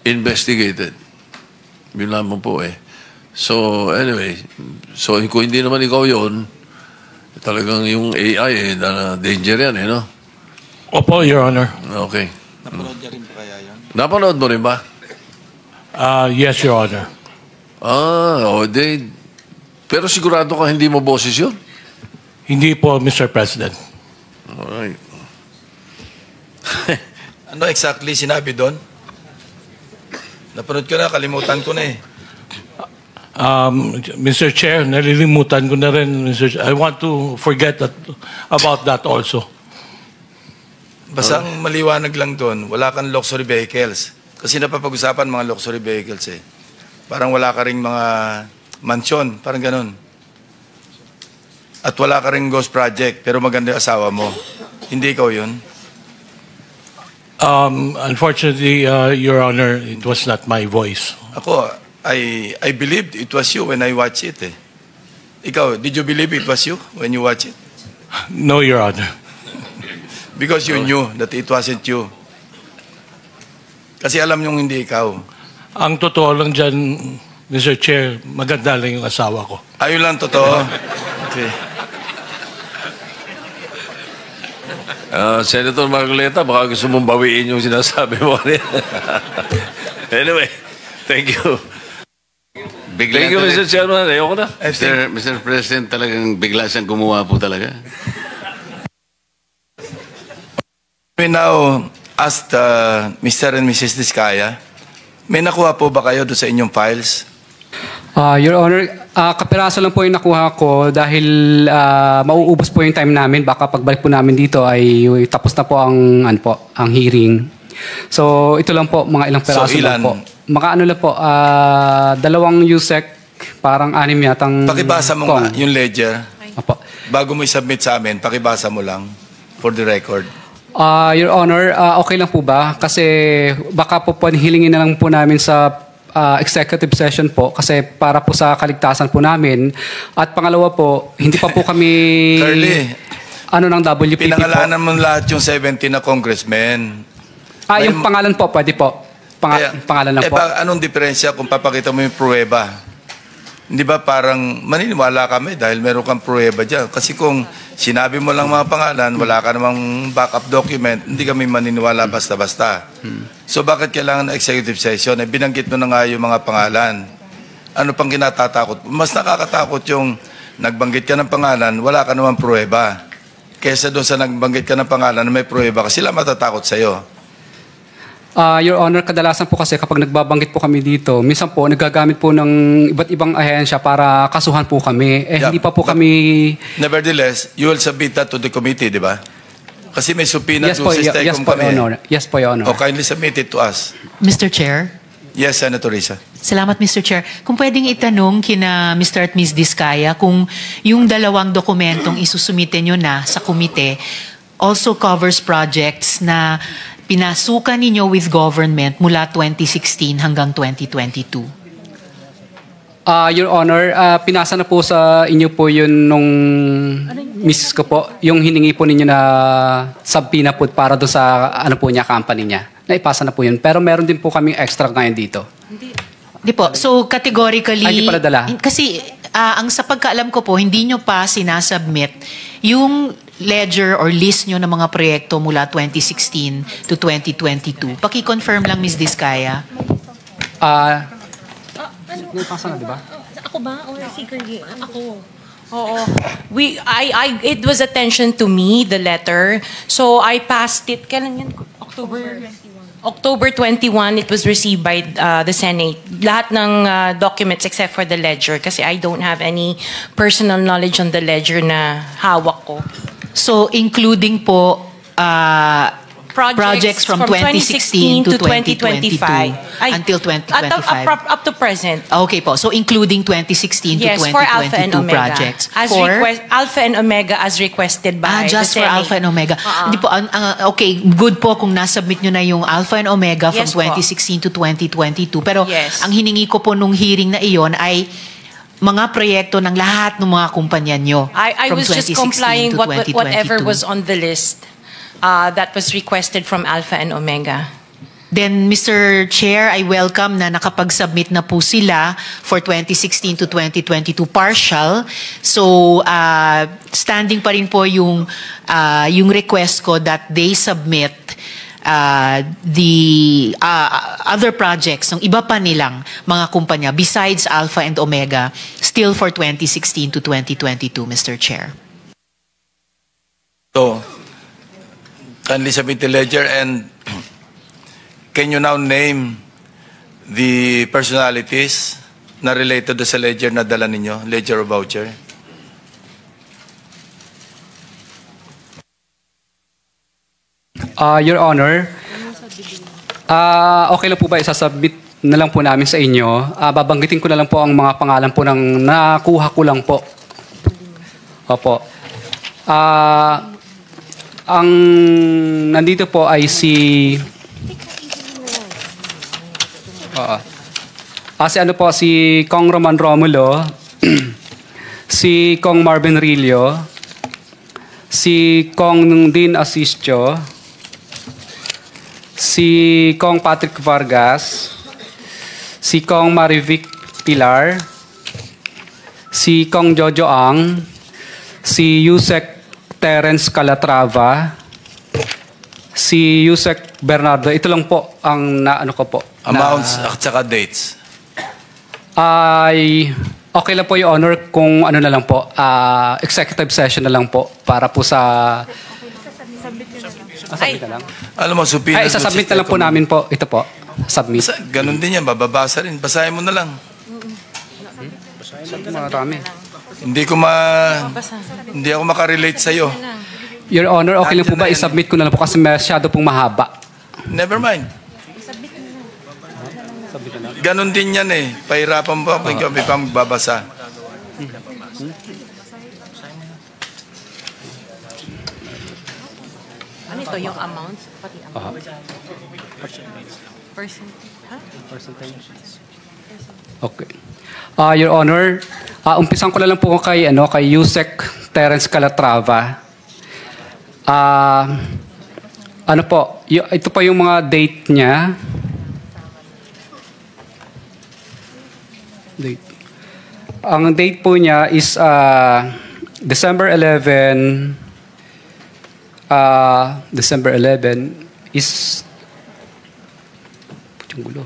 investigated. Yun lamang po eh. So, anyway, so kung hindi naman ikaw yun, talagang yung AI danger yan eh, no? Opo, Your Honor. Okay. Napanood niya rin ba kaya yun? Napanood mo rin ba? Yes, Your Honor. Pero sigurado ka hindi mo boses yun? Hindi po, Mr. President. Alright. Ano exactly sinabi doon? Napanood ko na, kalimutan ko na eh. Mr. Chair, nalilimutan ko na rin, Mr. Chair. I want to forget about that also. Basta ang maliwanag lang doon, wala kang luxury vehicles. Kasi napapag-usapan mga luxury vehicles eh. Parang wala ka ring mga mansyon, parang ganun. At wala ka ring ghost project, pero maganda yung asawa mo. Hindi ikaw yun. Unfortunately, Your Honor, it was not my voice. Ako, I believed it was you when I watched it eh. Ikaw, did you believe it was you when you watched it? No, Your Honor. Because you knew that it wasn't you. Kasi alam niyong hindi ikaw. Ang totoo lang dyan, Mr. Chair, maganda lang yung asawa ko. Ayun lang totoo. Okay. Senator Marcoleta, baka gusto mong bawiin yung sinasabi mo. Anyway, thank you. Thank you, Mr. Chairman. Ayoko na. Mr. President, talagang bigla siyang gumawa po talaga. We now asked Mr. and Mrs. Diskaya, may nakuha po ba kayo doon sa inyong files? Your Honor, kapiraso lang po yung nakuha ko dahil mauubos po yung time namin. Baka pagbalik po namin dito ay tapos na po ang hearing. So ito lang po, mga ilang piraso lang po. Makaano lang po, 2 USEC, parang 6 yatang... Pakibasa mo nga yung ledger. Opo. Bago mo i-submit sa amin, pakibasa mo lang for the record. Your Honor, okay lang po ba? Kasi baka po hilingin na lang po namin sa executive session po kasi para po sa kaligtasan po namin. At pangalawa po, hindi pa po kami... Curly, ng WPP pinangalanan po. mo lahat yung 17 na congressmen. Yung pangalan po, pwede po. Pangalan lang po. Anong diferensya kung papakita mo yung pruweba? Hindi ba parang maniniwala kami dahil meron kang pruweba dyan? Kasi kung sinabi mo lang mga pangalan, wala ka namang backup document, hindi kami maniniwala basta-basta. So bakit kailangan ng executive session? Binanggit mo na nga yung mga pangalan. Ano pang kinatatakot? Mas nakakatakot yung nagbanggit ka ng pangalan, wala ka namang pruweba. Kesa doon sa nagbanggit ka ng pangalan na may pruweba, kasi sila matatakot sa'yo. Your Honor, kadalasan po kasi kapag nagbabanggit po kami dito, minsan po nagagamit po ng iba't ibang ahensya para kasuhan po kami. Hindi pa po kami... Nevertheless, you will submit that to the committee, di ba? Kasi may subpoena to Sistecom kami. Yes po, Your Honor. O kindly submit it to us. Mr. Chair? Yes, Senator Risa. Salamat, Mr. Chair. Kung pwedeng itanong kina Mr. at Ms. Diskaya kung yung 2 dokumentong isusumite nyo na sa komite also covers projects na pinasukan ninyo with government mula 2016 hanggang 2022. Your Honor, pinasa na po sa inyo po yun nung misis ko po, yung hiningi po ninyo na subpoena po para do sa po niya, company niya. Naipasa na po yun. Pero meron din po kaming extra ngayon dito. Di po. So categorically, hindi pala dala. Kasi ang sa pagkaalam ko po, hindi nyo pa sinasubmit yung ledger or list nyo ng mga proyekto mula 2016 to 2022. Paki-confirm lang, Ms. Diskaya. Naipasa na, di ba? Ako ba? Or si Curly? Ako. Oo. It was attention to me, the letter. So I passed it. Kailan yan? October 21. October 21, it was received by the Senate. Lahat ng documents except for the ledger kasi I don't have any personal knowledge on the ledger na hawak ko. So, including po projects from 2016 to 2022 until 2025. Up to present. Okay po. So, including 2016 to Yes, for Alpha and 2022 Omega. projects. Alpha and Omega as requested by just the for Senate. Alpha and Omega. Hindi po, okay, good po kung nasubmit nyo na yung Alpha and Omega from Yes po. 2016 to 2022. Pero Yes. ang hiningi ko po nung hearing na iyon ay mga proyekto ng lahat ng mga kumpanya nyo. I from was just 2016 complying to whatever 2022. was on the list that was requested from Alpha and Omega. Then, Mr. Chair, I welcome na nakapag-submit na po sila for 2016 to 2022 partial. So, standing pa rin po yung request ko that they submit the other projects ng iba pa nilang mga kumpanya besides Alpha and Omega still for 2016 to 2022, Mr. Chair. So, kindly submit the ledger, and can you now name the personalities na related sa ledger na dala ninyo, ledger or voucher? Your Honor, okay lang po ba isasubmit na lang po namin sa inyo? Babanggitin ko na lang po ang mga pangalan po ng nakuha ko lang po. Opo. Ang nandito po ay si si Kong Roman Romulo, si Kong Marvin Rillo, si Kong Dean Asistio, si Kong Patrick Vargas, si Kong Marivic Pilar, si Kong Jojo Ang, si Yusek Terence Calatrava, si Yusek Bernardo. Ito lang po ang naano ko po. Amounts at saka dates. Ay okay lang po, Your Honor, kung ano na lang po, executive session na lang po para po sa submit na lang. Alam mo, subpoena. Isasubmit na lang po namin po. Ito po. Submit. Ganun din yan, bababasa rin. Basahin mo na lang. Marami. Hindi ako makarelate sa iyo. Your Honor, okay lang po ba isubmit ko na lang po kasi masyado pong mahaba? Never mind. Ganon din yan eh. Pahirapan pa kung kami pa magbabasa. Ano ito, yung amount? Pati amount? Okay. Your Honor, umpisan ko na lang po kay Yusek Terence Calatrava. Ano po, ito pa yung mga date niya. Ang date po niya is December 11. December 11 is yung gulo.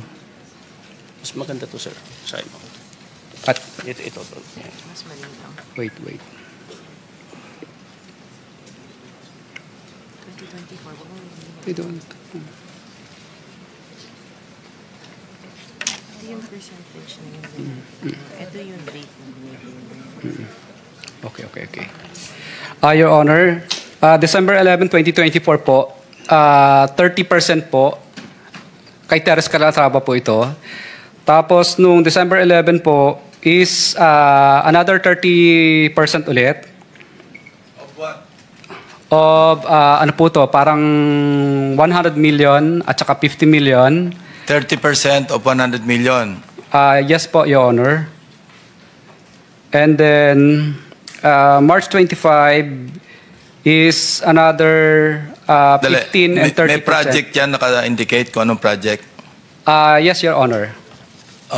Mas maganda to, sir. Sa'yo. At ito. wait. 2024, ito yung percentage na yun. Ito yung rate na binigay. Okay. Your Honor, December 11, 2024 po, 30% po, kay Teres Calatrava po ito. Tapos, nung December 11 po, is another 30% ulit. Of what? Of, ano po to, parang 100 million at saka 50 million. 30% of 100 million. Yes po, Your Honor. And then, March 25 is another 15 and 30%. May project yan naka-indicate kung anong project? Yes, Your Honor.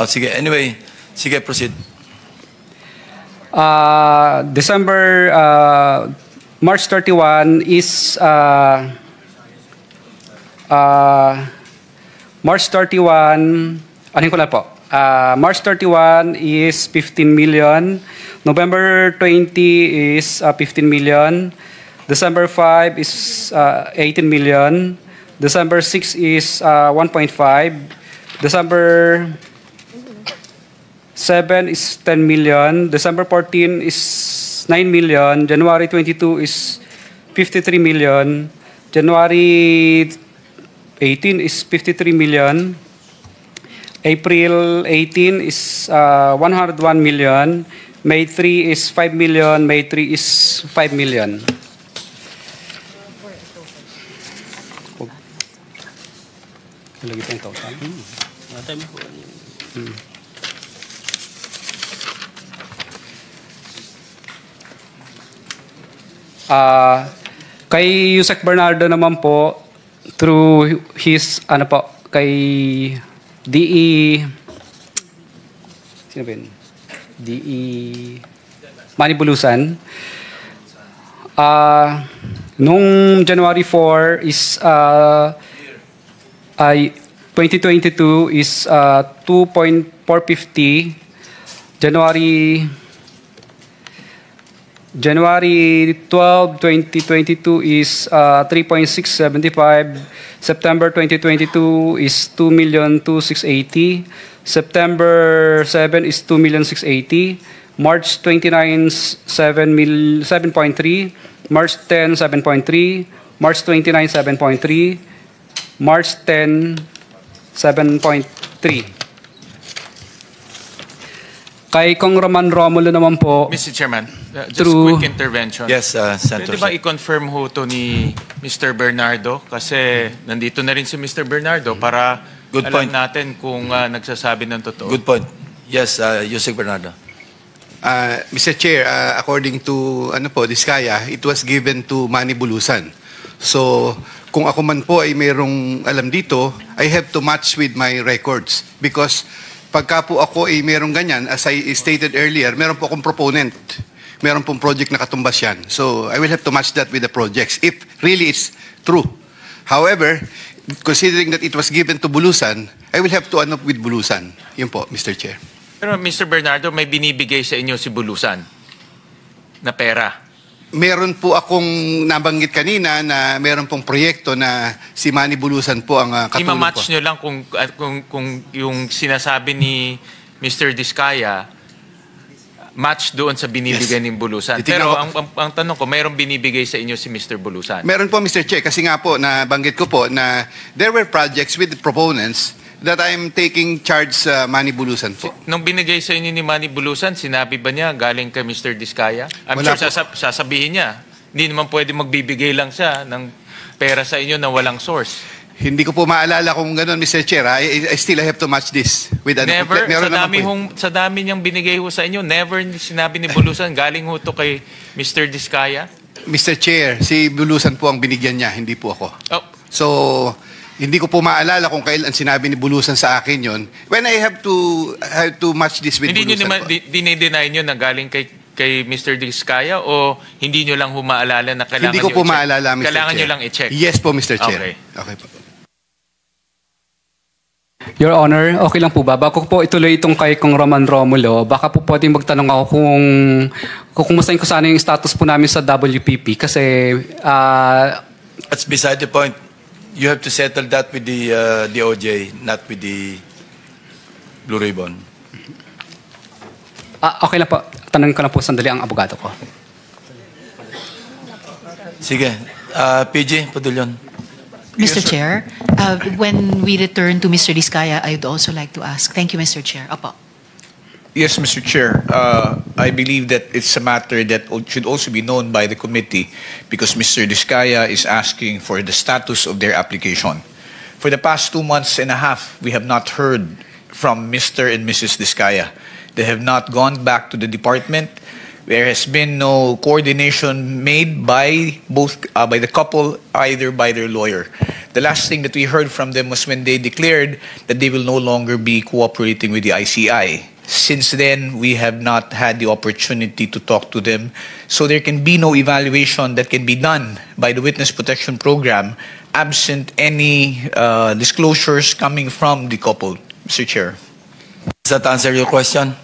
Sige. Anyway, sige, proceed. March 31 is March 31, anin ko na po. March 31 is 15 million. November 20 is 15 million. December 5 is 18 million. December 6 is 1.5. December 7 is 10 million. December 14 is 9 million. January 22 is 53 million. January 18 is 53 million. April 18 is 101 million. May 3 is 5 million. May 3 is 5 million. Lagi pa yung total. Kay Yusek Bernardo naman po, through his, kay DE, sino ba yun? DE Manibulusan. Nung January 4 is, 2022 is 2.450. January 12, 2022 is 3.675. September 2022 is 2,260,000. September 7 is 2,680,000. March 29, 7.3. March 10, 7.3. March 29, 7.3. March 10, 7.3. Kay Kong Roman Romulo naman po. Mr. Chairman, just through, quick intervention. Yes, Senator. Pwede ba i-confirm ho to ni Mr. Bernardo? Kasi nandito na rin si Mr. Bernardo para alam natin kung nagsasabi ng totoo. Good point. Yes, Yusek Bernardo. Mr. Chair, according to Diskaya, it was given to Manny Bulusan. So, kung ako man po ay mayroong alam dito, I have to match with my records. Because pagka po ako ay mayroong ganyan, as I stated earlier, meron po akong proponent. Meron pong project na katumbas yan. So, I will have to match that with the projects if really it's true. However, considering that it was given to Bulusan, I will have to ano with Bulusan. Yun po, Mr. Chair. Pero Mr. Bernardo, may binibigay sa inyo si Bulusan na pera. Meron po akong nabanggit kanina na meron pong proyekto na si Manny Bulusan po ang katulong po. Ima-match nyo lang kung yung sinasabi ni Mr. Diskaya match doon sa binibigay ni Bulusan. Pero ang tanong ko, mayroong binibigay sa inyo si Mr. Bulusan? Meron po, Mr. Chair, kasi nga po, nabanggit ko po na there were projects with the proponents that I'm taking charge sa Manny Bulusan po. Nung binigay sa inyo ni Manny Bulusan, sinabi ba niya galing kay Mr. Diskaya? I'm Wala sure sasabihin niya. Hindi naman pwede magbibigay lang siya ng pera sa inyo na walang source. Hindi ko po maalala kung gano'n, Mr. Chair. I still have to match this. With Never, sa dami niyang binigay ho sa inyo, never sinabi ni Bulusan, galing ho to kay Mr. Diskaya? Mr. Chair, si Bulusan po ang binigyan niya, hindi po ako. Oh. So, hindi ko po maalala kung kailan sinabi ni Bulusan sa akin yon. When I have to match this with hindi Bulusan po. Hindi nyo dinay nyo na galing kay Mr. Diskaya o hindi nyo lang humaalala na kailangan hindi ko po maalala, Mr. Kailangan Chair. nyo lang i-check? Yes po, Mr. Chair. Okay po. Your Honor, okay lang po ba? Bago po ituloy itong kay Kong Roman Romulo, baka po pwedeng magtanong ako kung kumustahin ko sana yung status po namin sa WPP kasi that's beside the point. You have to settle that with the DOJ, not with the Blue Ribbon. okay lang po. Tanongin ko lang po sandali ang abogado ko. Sige. PG, Padulyon. Mr. Chair, when we return to Mr. Diskaya, I'd also like to ask. Thank you, Mr. Chair. Opo. Yes, Mr. Chair. I believe that it's a matter that should also be known by the committee because Mr. Diskaya is asking for the status of their application. For the past 2 months and a half, we have not heard from Mr. and Mrs. Diskaya. They have not gone back to the department. There has been no coordination made by by the couple, either by their lawyer. The last thing that we heard from them was when they declared that they will no longer be cooperating with the ICI. Since then, we have not had the opportunity to talk to them. So there can be no evaluation that can be done by the Witness Protection Program absent any disclosures coming from the couple, Mr. Chair. Does that answer your question?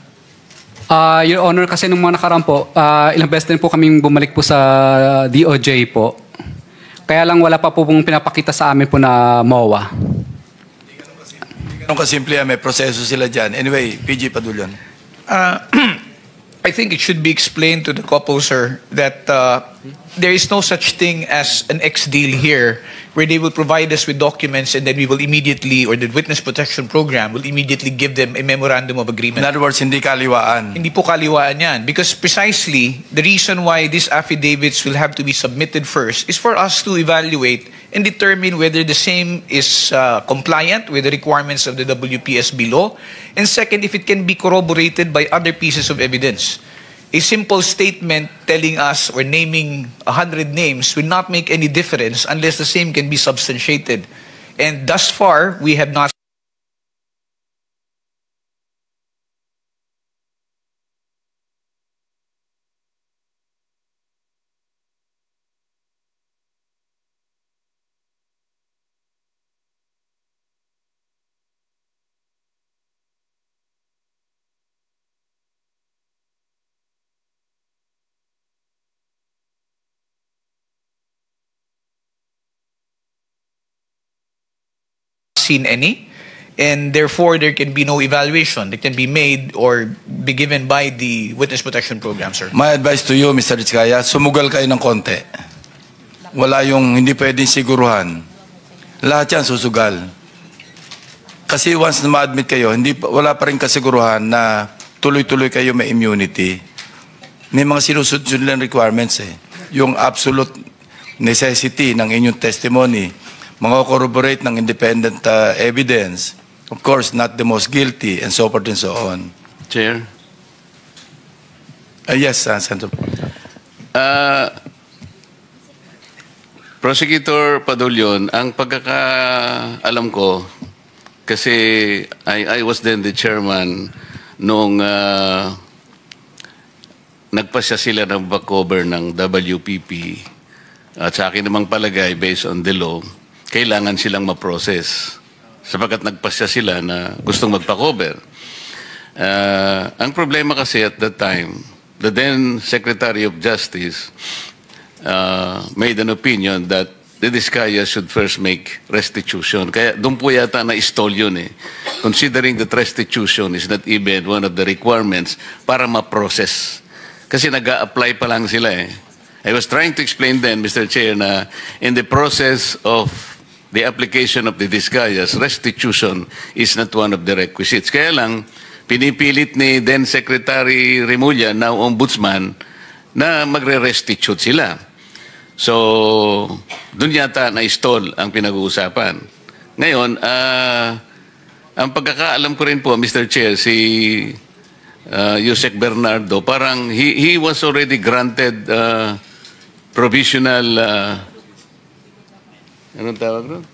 Your Honor, kasi nung mga nakaraan po, ilang beses din po kaming bumalik po sa DOJ po. Kaya lang wala pa po pong pinapakita sa amin po na MOA. Ganun kasimple yan, may proseso sila dyan. Anyway, PG Padulion. I think it should be explained to the couple, sir, that there is no such thing as an ex-deal here where they will provide us with documents and then we will immediately, or the Witness Protection Program will immediately give them a memorandum of agreement. In other words, hindi kaliwaan. Hindi po kaliwaan yan. Because precisely, the reason why these affidavits will have to be submitted first is for us to evaluate and determine whether the same is compliant with the requirements of the WPSB law. And second, if it can be corroborated by other pieces of evidence. A simple statement telling us or naming 100 names will not make any difference unless the same can be substantiated. And thus far, we have not seen any, and therefore there can be no evaluation that can be made or be given by the Witness Protection Program, sir. My advice to you, Mr. Rizkaya, sumugal kayo ng konti. Wala yung hindi pwedeng siguruhan. Lahat yan susugal. Kasi once na ma-admit kayo, wala pa rin kasiguruhan na tuloy-tuloy kayo may immunity. May mga sinusunod lang requirements eh. Yung absolute necessity ng inyong testimony, mga corroborate ng independent evidence, of course, not the most guilty, and so forth and so on. Chair? Yes, Senator. Prosecutor Padulion, ang pagkakaalam ko, kasi I was then the chairman noong nagpasya sila ng back-over ng WPP, at sa akin namang palagay, based on the law, kailangan silang ma-process sapagkat nagpasya sila na gustong magpa-cover. Ang problema kasi at that time, the then Secretary of Justice made an opinion that the Diskaya should first make restitution. Kaya doon po yata na-stall yun eh. Considering that restitution is not even one of the requirements para ma-process. Kasi nag-a-apply pa lang sila eh. I was trying to explain then, Mr. Chair, na in the process of the application of the Diskayas, restitution is not one of the requisites. Kaya lang, pinipilit ni then Secretary Remulla, now Ombudsman, na magre-restitute sila. So, dun yata na-stall ang pinag-uusapan. Ngayon, ang pagkakaalam ko rin po, Mr. Chair, si Yusek Bernardo, parang he was already granted provisional anong tawag doon?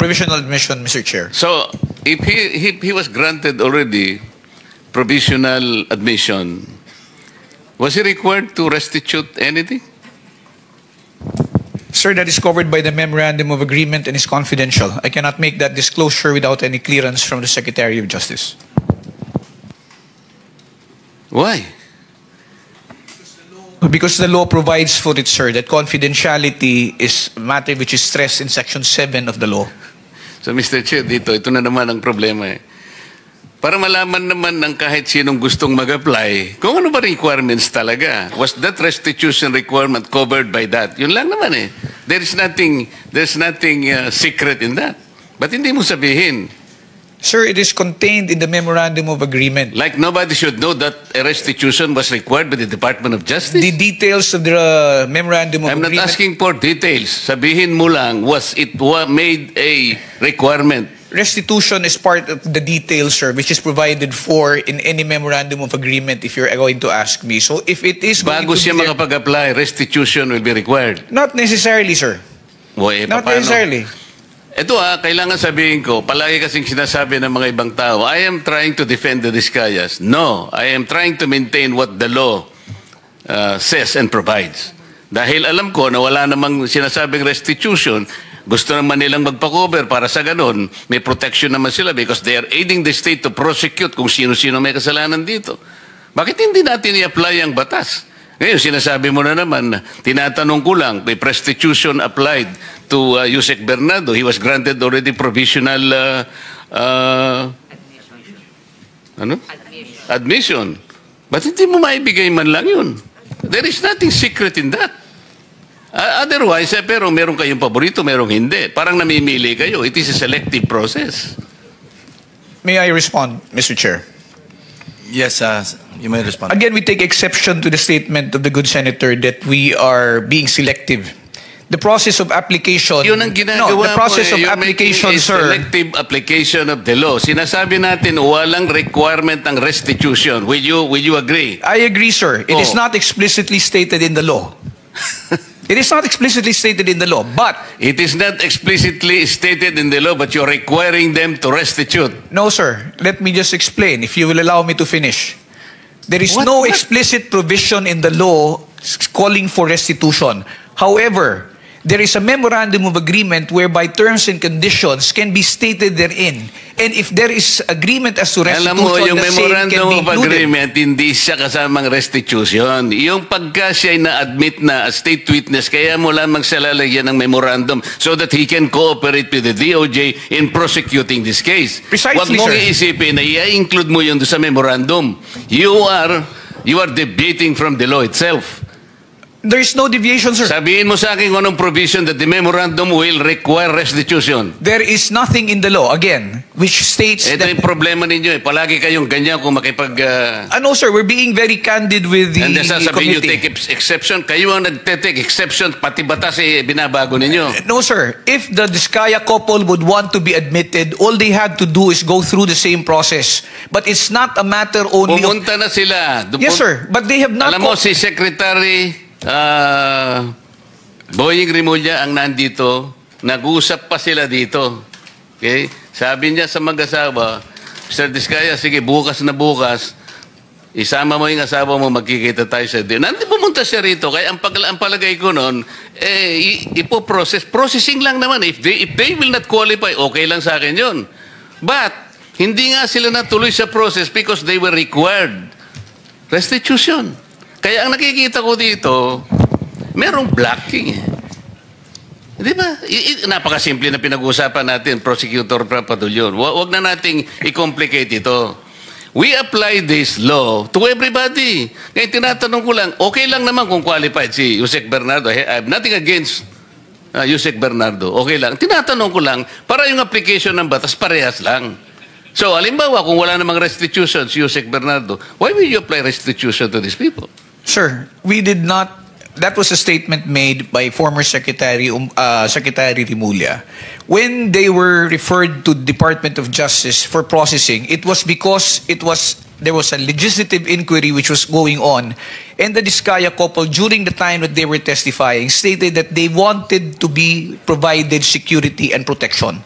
Provisional admission, Mr. Chair. So, if he was granted already provisional admission, was he required to restitute anything? Sir, that is covered by the Memorandum of Agreement and is confidential. I cannot make that disclosure without any clearance from the Secretary of Justice. Why? Because the law provides for it, sir, that confidentiality is a matter which is stressed in Section 7 of the law. So, Mr. Chair, ito na naman ang problema eh. Para malaman naman ng kahit sinong gustong mag-apply, kung ano ba requirements talaga. Was that restitution requirement covered by that? Yun lang naman eh. There's nothing secret in that. Ba't hindi mo sabihin? Sir, it is contained in the Memorandum of Agreement. Like nobody should know that a restitution was required by the Department of Justice? The details of the Memorandum of I'm Agreement... not asking for details. Sabihin mo lang, was it made a requirement? Restitution is part of the details, sir, which is provided for in any Memorandum of Agreement if you're going to ask me. So if it is going Bago to siya be there, makapag-apply, restitution will be required. not necessarily, sir. Not Not necessarily. Ito kailangan sabihin ko, palagi kasing sinasabi ng mga ibang tao, I am trying to defend the Diskayas. No, I am trying to maintain what the law says and provides. Dahil alam ko na wala namang sinasabing restitution, gusto naman nilang magpa-cover para sa ganun, may protection naman sila because they are aiding the state to prosecute kung sino-sino may kasalanan dito. Bakit hindi natin i-apply ang batas? Ngayon, sinasabi mo na naman, tinatanong ko lang, kay restitution applied to Yusek Bernardo, he was granted already provisional admission. Ba't hindi mo maibigay man lang yun? There is nothing secret in that. Otherwise, pero meron kayong paborito, merong hindi. Parang namimili kayo. It is a selective process. May I respond, Mr. Chair? Yes, you may respond. Again, we take exception to the statement of the good senator that we are being selective. The process of application... Yun ang ginagawa the process mo, of application, making a sir... selective application of the law. Sinasabi natin, walang requirement ng restitution. Will you agree? I agree, sir. It is not explicitly stated in the law. It is not explicitly stated in the law, but... It is not explicitly stated in the law, but you're requiring them to restitute. No, sir. Let me just explain, if you will allow me to finish. There is no explicit provision in the law calling for restitution. However, there is a memorandum of agreement whereby terms and conditions can be stated therein. And if there is agreement as to restitution, alam mo, yung the same can memorandum be of included. agreement, hindi siya kasamang restitution. Yung pagka siya na-admit na as state witness, kaya mo lamang siya lalagyan ng memorandum so that he can cooperate with the DOJ in prosecuting this case. Precisely, Huwag mong sir. iisipin na i-include mo yun sa memorandum. You are deviating from the law itself. There is no deviation, sir. Sabihin mo sa akin kung anong provision that the memorandum will require restitution. There is nothing in the law, again, which states Ito that... yung problema ninyo eh. Palagi kayong ganyan kung makipag... no, sir, we're being very candid with the And sasabihin nyo, committee. take exception. Kayo ang nagte-take exception, pati batas eh, binabago ninyo. No, sir. If the Diskaya couple would want to be admitted, all they had to do is go through the same process. But it's not a matter only Pumunta na sila. Yes, sir. But they have not... Alam mo, si Secretary Boying Rimulya ang nandito, nag-usap pa sila dito. Okay? Sabi niya sa mag-asawa, Mr. Diskaya, sige, bukas na bukas, isama mo yung asawa mo, magkikita tayo sa din. Nandito pumunta siya rito, kaya ang palagay ko noon, processing lang naman. If they will not qualify, okay lang sa akin yun. But, hindi nga sila natuloy sa process because they were required restitution. Kaya ang nakikita ko dito, merong blocking eh. Di ba? Napakasimple na pinag-uusapan natin, Prosecutor Papadulyon. Huwag na nating i-complicate ito. We apply this law to everybody. Ngayon tinatanong ko lang, okay lang naman kung qualified si Yusek Bernardo. I have nothing against Yusek Bernardo. Okay lang. Tinatanong ko lang, para yung application ng batas, parehas lang. So, halimbawa, kung wala namang restitution si Yusek Bernardo, why will you apply restitution to these people? Sir, we did not. That was a statement made by former Secretary Rimulya. When they were referred to Department of Justice for processing, it was because there was a legislative inquiry which was going on, and the Diskaya couple, during the time that they were testifying, stated that they wanted to be provided security and protection.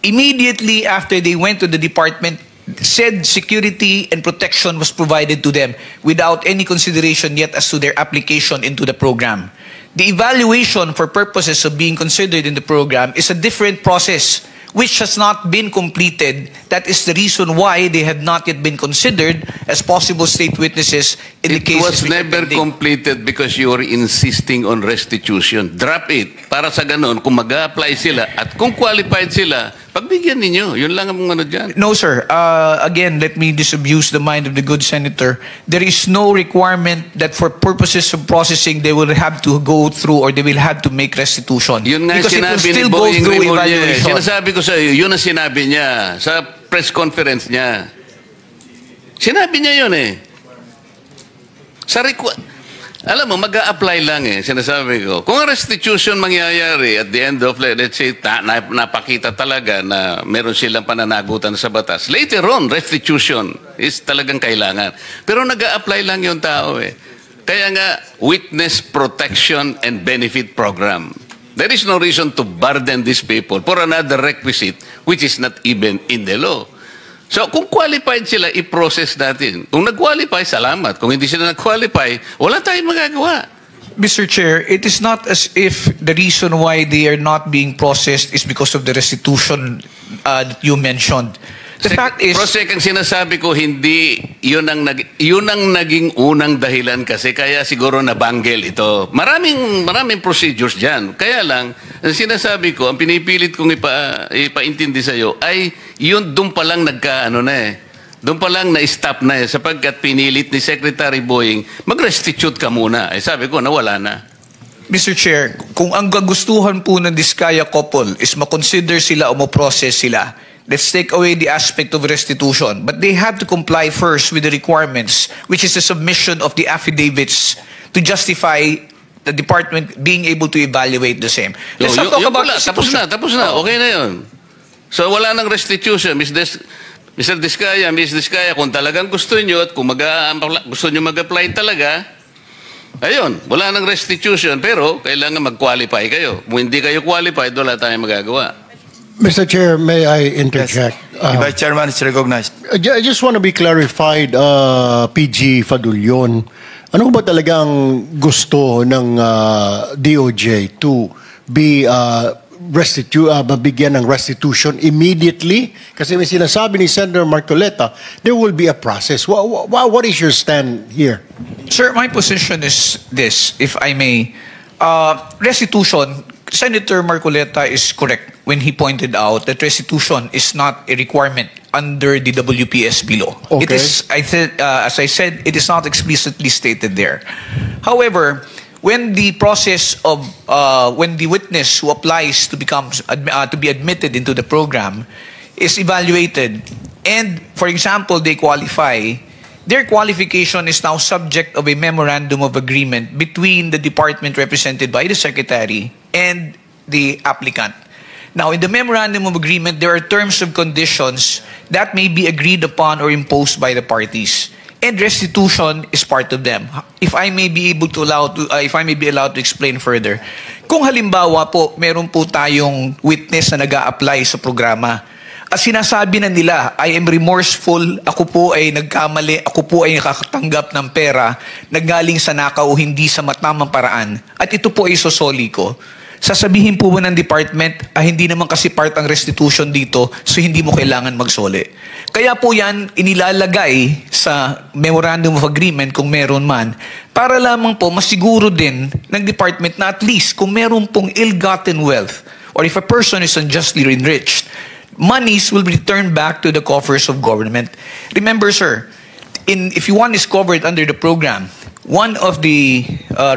Immediately after they went to the department, said security and protection was provided to them without any consideration yet as to their application into the program. The evaluation for purposes of being considered in the program is a different process which has not been completed. That is the reason why they have not yet been considered as possible state witnesses in the cases. It was never completed because you were insisting on restitution. Drop it. Para sa ganon, kung mag-a-apply sila at kung qualified sila, pagbigyan ninyo. Yun lang ang ano dyan. No, sir. Again, let me disabuse the mind of the good senator. There is no requirement that for purposes of processing, they will have to go through or they will have to make restitution. Yun nga because sinabi it will still ni go Boying through Rimulya. evaluation. Sinasabi ko sa iyo, yun ang sinabi niya sa press conference niya. Sinabi niya yun eh. Alam mo, mag-a-apply lang eh, sinasabi ko. Kung ang restitution mangyayari at the end of, let's say, napakita talaga na meron silang pananagutan sa batas, later on, restitution is talagang kailangan. Pero nag-a-apply lang yung tao eh. Kaya nga, Witness Protection and Benefit Program. There is no reason to burden these people for another requisite which is not even in the law. So, kung qualified sila, i-process natin. Kung nag-qualify, salamat. Kung hindi sila nag-qualify, wala tayong magagawa. Mr. Chair, it is not as if the reason why they are not being processed is because of the restitution that you mentioned. The fact is... Prosek, ang sinasabi ko, hindi, yun ang naging unang dahilan kasi kaya siguro nabanggel ito. Maraming procedures dyan. Kaya lang, ang sinasabi ko, ang pinipilit kong ipaintindi sa'yo, ay yun doon pa lang doon pa lang na-stop na sapagkat pinilit ni Secretary Boying, mag-restitute ka muna. Sabi ko, nawala na. Mr. Chair, kung ang gagustuhan po ng Diskaya couple is makonsider sila o ma-process sila, let's take away the aspect of restitution. But they have to comply first with the requirements, which is the submission of the affidavits to justify the department being able to evaluate the same. Let's not talk about tapos na. Okay na yun. So wala nang restitution, Mr. Diskaya, Ms. Diskaya, kung talagang gusto nyo at kung gusto nyo mag-apply talaga, ayun, wala nang restitution, pero kailangan mag-qualify kayo. Kung hindi kayo qualified, wala tayong magagawa. Mr. Chair, may I interject? Yes. Vice Chairman is recognized. I just want to be clarified, PG Fadulyon. Ano ba talagang gusto ng DOJ to be mabigyan ng restitution immediately? Kasi may sinasabi ni Senator Marcoleta, there will be a process. What is your stand here? Sir, my position is this, if I may. Restitution, Senator Marcoleta is correct when he pointed out that restitution is not a requirement under the WPSB law. Okay. It is, as I said, it is not explicitly stated there. However, when the process of when the witness who applies to be admitted into the program is evaluated, and for example they qualify, their qualification is now subject of a memorandum of agreement between the department represented by the secretary and the applicant. Now, in the memorandum of agreement, there are terms and conditions that may be agreed upon or imposed by the parties. And restitution is part of them. If I may be allowed to explain further, kung halimbawa po meron po tayong witness na nag-a-apply sa programa, at sinasabi na nila, I am remorseful, ako po ay nagkamali, ako po ay nakakatanggap ng pera, naggaling sa nakaw o hindi sa matamang paraan, at ito po ay sosoli ko, sasabihin po ba ng department, hindi naman kasi part ang restitution dito, so hindi mo kailangan magsoli. Kaya po yan inilalagay sa memorandum of agreement kung meron man, para lamang po masiguro din ng department na at least kung meron pong ill-gotten wealth, or if a person is unjustly enriched, monies will be returned back to the coffers of government. Remember, sir, if one is covered under the program, one of the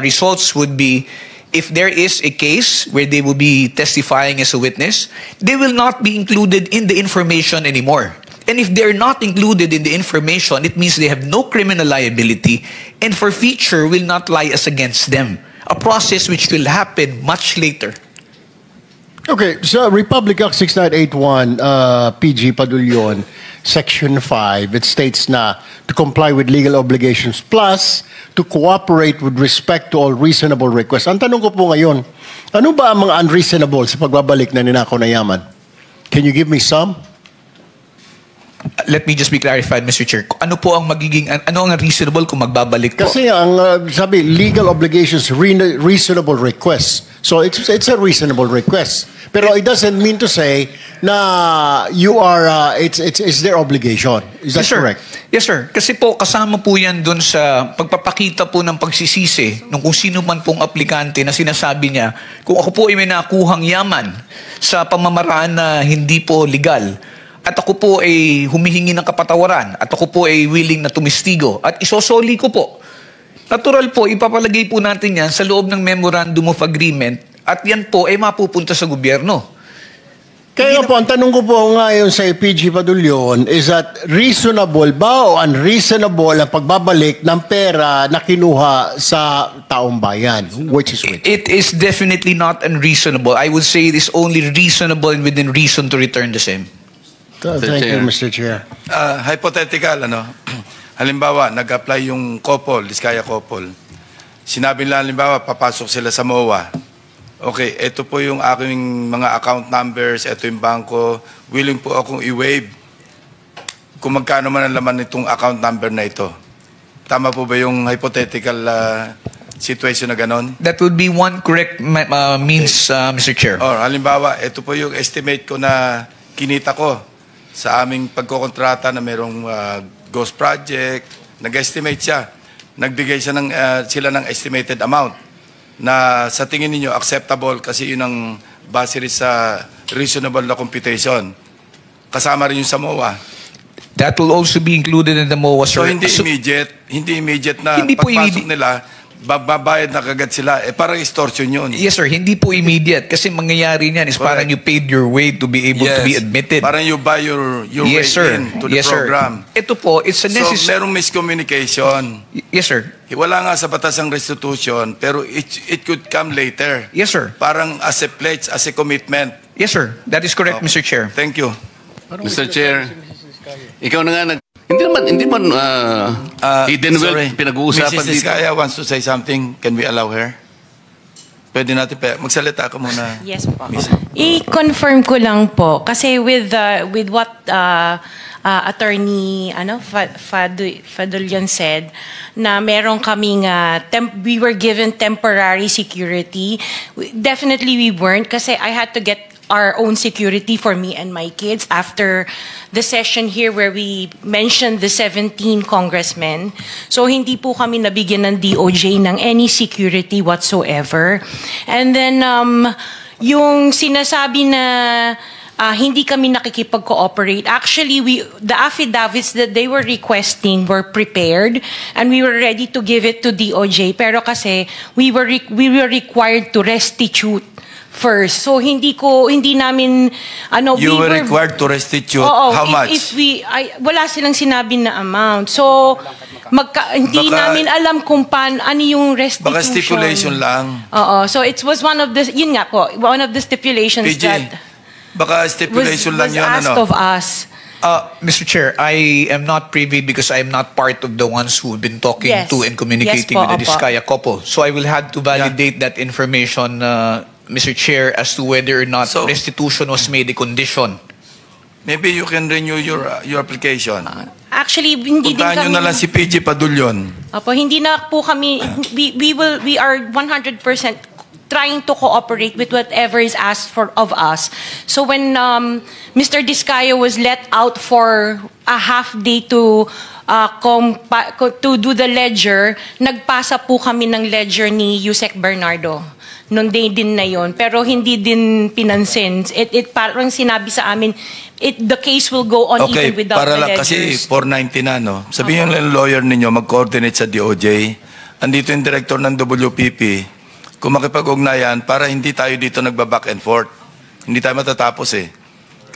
results would be, if there is a case where they will be testifying as a witness, they will not be included in the information anymore. And if they're not included in the information, it means they have no criminal liability and forfeiture will not lie as against them. A process which will happen much later. Okay, so Republic Act 6981, PG Padulyon, Section 5, it states na to comply with legal obligations plus to cooperate with respect to all reasonable requests. Ang tanong ko po ngayon, ano ba ang mga unreasonable sa pagbabalik na ninakaw na yaman? Can you give me some? Let me just be clarified, Mr. Chair. Ano po ang ano ang reasonable kung magbabalik po? Kasi ang sabi, legal obligations, reasonable requests. So it's a reasonable request. Pero it doesn't mean to say na you are, it's their obligation. Is that correct? Yes, sir. Kasi po, kasama po yan dun sa pagpapakita po ng pagsisisi ng kung sino man pong aplikante na sinasabi niya, kung ako po ay may nakuhang yaman sa pamamaraan na hindi po legal, at ako po ay humihingi ng kapatawaran, at ako po ay willing na tumistigo, at isosoli ko po. Natural po, ipapalagay po natin yan sa loob ng Memorandum of Agreement, at yan po ay mapupunta sa gobyerno. Kaya po, ang tanong ko po ngayon sa PG Padulyon is that reasonable ba o unreasonable ang pagbabalik ng pera na kinuha sa taong bayan? Which is which? It is definitely not unreasonable. I would say it is only reasonable and within reason to return the same. Thank you, Mr. Chair. Hypothetical, halimbawa, nag-apply yung couple, Diskaya couple. Sinabi nila, halimbawa, papasok sila sa MOA. Okay, ito po yung aking mga account numbers, ito yung bangko. Willing po akong i-waive kung magkano man ang laman nitong account number na ito. Tama po ba yung hypothetical situation na ganon? That would be one correct means, Mr. Chair. Or halimbawa, ito po yung estimate ko na kinita ko. sa aming pagkokontrata na merong ghost project, nag-estimate siya. Nagbigay siya sila ng estimated amount na sa tingin ninyo acceptable kasi yun ang base rin sa reasonable na computation. Kasama rin yung sa MOA. That will also be included in the MOA, So sir. hindi immediate na Hindi po pagpasok nila, babayad na kagad sila. Parang extortion yun. Yes, sir. Hindi po immediate. Kasi mangyayari niyan is parang you paid your way to be able to be admitted. Parang you buy your Yes, way sir. in to the Yes, sir. program. Ito po, it's a So necessary... merong miscommunication. Yes, sir. Wala nga sa batas ang restitution, pero it could come later. Yes, sir. Parang as a pledge, as a commitment. Yes, sir. That is correct, Mr. Chair. Thank you. Mr. Chair, ikaw na nga hindi man hidden wealth pinag-uusapan Mrs. dito. Diskaya wants to say something. Can we allow her? Pwede natin magsalita ka muna. Yes po. I-confirm ko lang po kasi with what attorney Fadulian said na meron kaming we were given temporary security. Definitely we weren't kasi I had to get our own security for me and my kids after the session here where we mentioned the 17 congressmen. So hindi po kami nabigyan ng DOJ ng any security whatsoever. And then yung sinasabi na hindi kami nakikipag-cooperate. Actually, the affidavits that they were requesting were prepared and we were ready to give it to DOJ. Pero kasi we were required to restitute first. So hindi namin You were required to restitute how much? Wala silang sinabi na amount. So hindi namin alam kung ano yung restitution. Baka stipulation lang. So it was one of the one of the stipulations PG, that baka stipulation lang was yun asked of us. Mr. Chair, I am not privy because I am not part of the ones who have been talking Yes. to and communicating Yes po, with the opo. Diskaya couple. So I will have to validate that information, Mr. Chair, as to whether or not restitution was made a condition. Maybe you can renew your application. Actually, hindi din Puntahan nyo kami... na lang si PG Padulion. Opo, hindi na po kami... We are 100% trying to cooperate with whatever is asked of us. So when Mr. Diskaya was let out for a half day to do the ledger, nagpasa po kami ng ledger ni Yusek Bernardo. Noong day din na yon, pero hindi din pinansin. It parang sinabi sa amin, the case will go on even without para the lang ledgers. kasi 490 na, no? Sabihin lang ng lawyer ninyo, mag-coordinate sa DOJ. Andito yung director ng WPP. Kung makipag-ugnayan, para hindi tayo dito nagba-back and forth. Hindi tayo matatapos eh.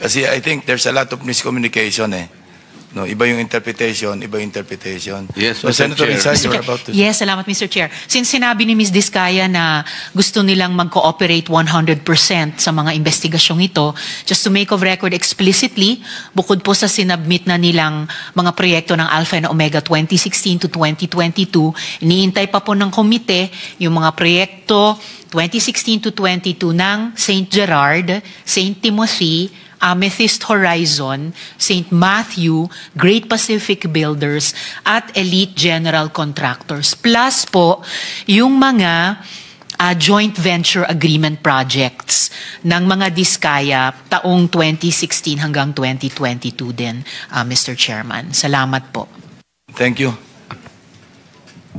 Kasi I think there's a lot of miscommunication eh. No, iba yung interpretation, iba yung interpretation. Yes, so, Mr. Senator Chair. Rizal, you're about to... Yes, salamat Mr. Chair. Since sinabi ni Ms. Diskaya na gusto nilang mag-cooperate 100% sa mga investigasyong ito, just to make of record explicitly, bukod po sa sinubmit na nilang mga proyekto ng Alpha and Omega 2016 to 2022, iniintay pa po ng komite yung mga proyekto 2016 to 22 ng St. Gerard, St. Timothy, Amethyst Horizon, St. Matthew, Great Pacific Builders, at Elite General Contractors. Plus po, yung mga joint venture agreement projects ng mga Diskaya taong 2016 hanggang 2022 din, Mr. Chairman. Salamat po. Thank you.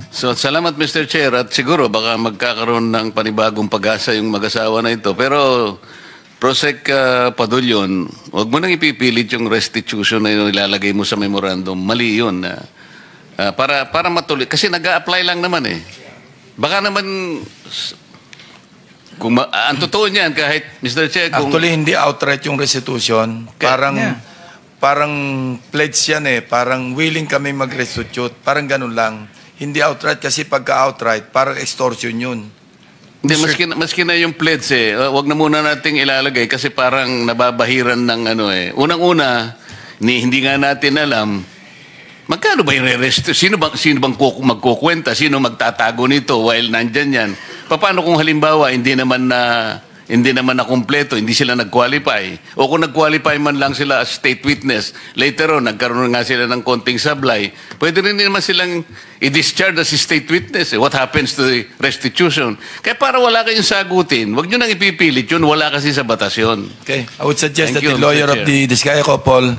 So, salamat Mr. Chair at siguro baka magkakaroon ng panibagong pag-asa yung mag-asawa na ito. Pero Prosec Padulion, huwag mo nang ipipilit yung restitution na yung ilalagay mo sa memorandum. Mali yun. Para matuloy. Kasi nag-a-apply lang naman eh. Baka naman, ang totoo niyan kahit, Mr. Chair, kung... Actually, hindi outright yung restitution. Parang pledge yan eh. Parang willing kami mag-restitute. Parang ganun lang. Hindi outright kasi pagka-outright, parang extortion yun. Hindi, maski na yung pledge eh. Wag na muna nating ilalagay kasi parang nababahiran ng ano eh. Unang-una, hindi nga natin alam, magkano ba yung re-resto? Sino bang magkukwenta? Sino magtatago nito while nandyan yan? Paano kung halimbawa, hindi naman na hindi naman nakumpleto, hindi sila nag-qualify. O kung nag-qualify man lang sila as state witness, later on, nagkaroon nga sila ng konting sablay, pwede rin naman silang i-discharge as state witness. What happens to the restitution? Kaya para wala kayong sagutin, wag nyo nang ipipilit yun, wala kasi sa batas yun. Okay, I would suggest Thank that you, the lawyer Mr. of the Diskaya couple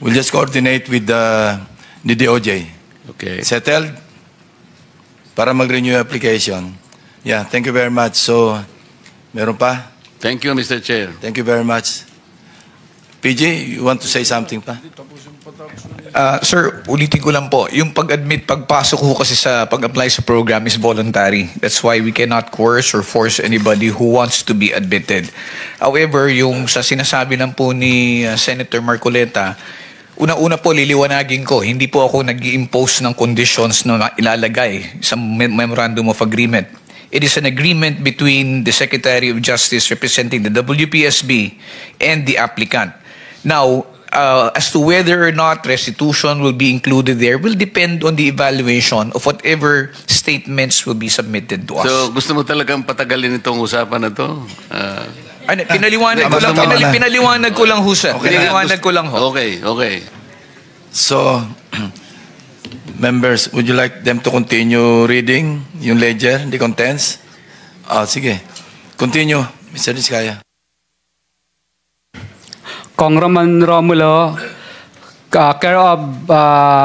will just coordinate with the DOJ. Okay. Settled? Para mag-renew application. Yeah, thank you very much. So, meron pa? Thank you, Mr. Chair. Thank you very much. PG, you want to say something pa? Sir, ulitin ko lang po. Yung pag-admit, pagpasok ko kasi sa pag-apply sa program is voluntary. That's why we cannot coerce or force anybody who wants to be admitted. However, yung sa sinasabi lang po ni Senator Marcoleta, una-una po liliwanagin ko, hindi po ako nag-i-impose ng conditions na ilalagay sa Memorandum of Agreement. It is an agreement between the Secretary of Justice representing the WPSB and the applicant. Now, as to whether or not restitution will be included there will depend on the evaluation of whatever statements will be submitted to us. So, gusto mo talagang patagalin itong usapan na to? Pinaliwanag ko lang ho, sir. Pinaliwanag ko lang ho. Okay, okay. So, members, would you like them to continue reading yung ledger, the contents? Sige. Continue, Mr. Diskaya. Congressman Romulo, care of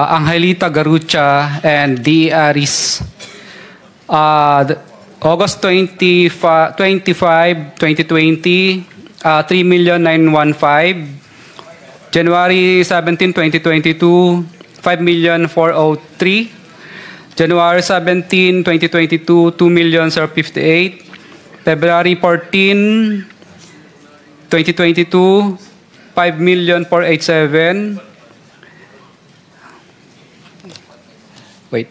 Angelita Garucha and D. Aris, August 25, 2020, 3,915,000. January 17, 2022, 5,403,000. January 17, 2022, 2,058,000. February 14, 2022, 5,487,000. Wait.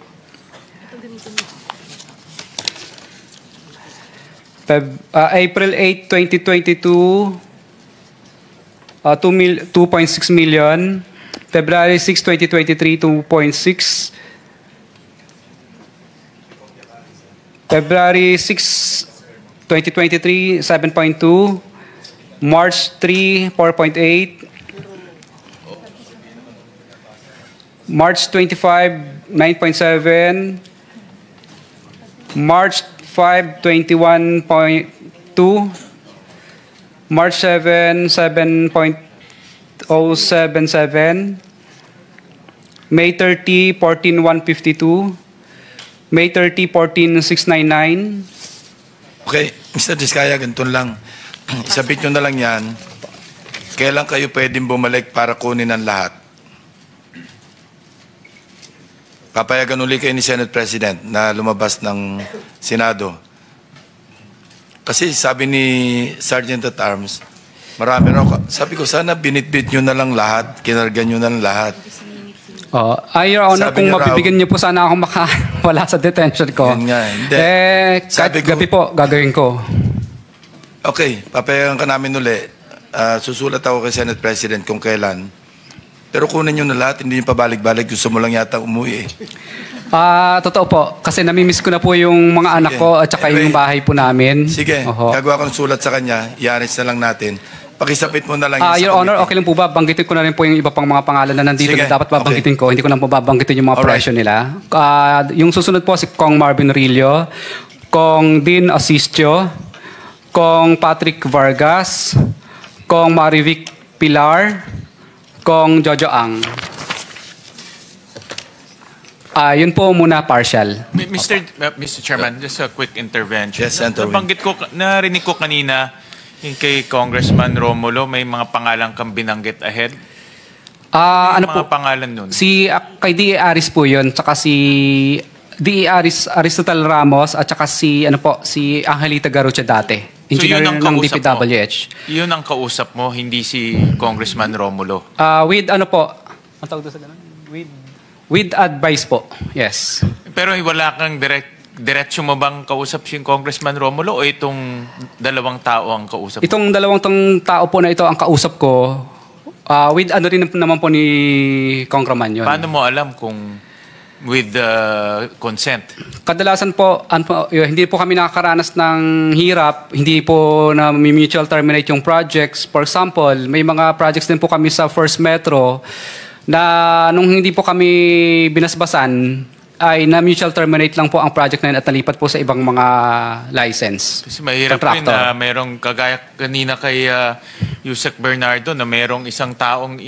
April 8, 2022, 2.6 million. February 6, 2023, 2.6. February 6, 2023, 7.2. March 3, 4.8. March 25, 9.7. March 5, 21.2. March 7, 7.077. May 30, 14,152. May 30, 14,699. Okay, Mr. Diskaya, ganito lang. Isabit nyo na lang yan. Kailan kayo pwedeng bumalik para kunin ang lahat? Papayagan uli kayo ni Senate President na lumabas ng Senado. Kasi sabi ni Sergeant at Arms, marami raw. Sabi ko, sana binitbit nyo na lang lahat, kinarga nyo na lang lahat. Your Honor, kung mabibigyan niyo po sana akong makawala sa detention ko. Yan nga, hindi. Kahit gabi po, gagawin ko. Okay, papayagan ka namin uli. Susulat ako kay Senate President kung kailan. Pero kunin nyo na lahat, hindi nyo pabalik-balik. Gusto mo lang yata umuwi eh. Totoo po. Kasi namimiss ko na po yung mga anak ko at saka yung bahay po namin. Sige, gagawa ko ng sulat sa kanya. I-arrange na lang natin. Pakisapit mo na lang yun Your Honor, okay lang po ba? Banggitin ko na rin po yung iba pang mga pangalan na nandito Sige, na dapat babanggitin ko. Hindi ko lang po babanggitin yung mga presyo nila. Yung susunod po si Kong Marvin Rillo, Kong Dean Asistio, Kong Patrick Vargas, Kong Marivic Pilar, Kong Jojo Ang. Yun po muna partial. Mr. Chairman, just a quick intervention. Yes, Senator. Narinig ko kanina yung kay Congressman Romulo, may mga pangalan kang binanggit ahead. Ano mga po? pangalan nun? Kay D.E. Aris po yun, tsaka si D.E. Aristotle Ramos, at tsaka si Angelita Garucha dati. Engineer yun ang ng kausap DPWH. Yun ang kausap mo, hindi si Congressman Romulo. With ano po? Ang tawag doon sa ganun? With advice po. Yes. Pero wala kang diretso mo bang kausap si Congressman Romulo o itong dalawang tao ang kausap mo? Itong dalawang tao po na ito ang kausap ko. With ano rin naman po ni Congressman yun. Paano mo alam kung with consent? Kadalasan po, hindi po kami nakakaranas ng hirap, hindi po na mutual terminate yung projects. For example, may mga projects din po kami sa First Metro na nung hindi po kami binasbasan, ay na mutual terminate lang po ang project na yun at nalipat po sa ibang mga license. Kasi mahirap rin na merong kagaya kanina kay Yusek Bernardo na merong isang taong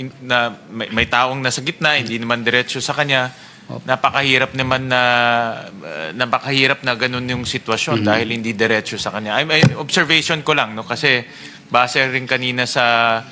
may taong nasa gitna, hindi naman diretso sa kanya. Napakahirap naman na ganun yung sitwasyon dahil hindi diretso sa kanya. Observation ko lang, no, kasi base rin kanina sa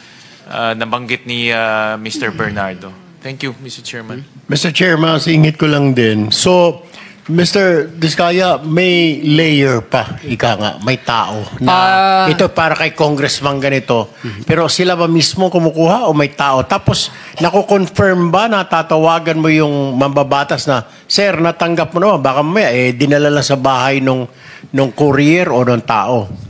nabanggit ni Mr. Bernardo. Thank you, Mr. Chairman. Mr. Chairman, singit ko lang din. So, Mr. Diskaya, may layer pa, ika nga, may tao na ito para kay congressman ganito. Pero sila ba mismo kumukuha o may tao? Tapos, nako-confirm ba na tatawagan mo yung mambabatas na, Sir, natanggap mo naman, baka mamaya, dinala lang sa bahay nung courier o nung tao?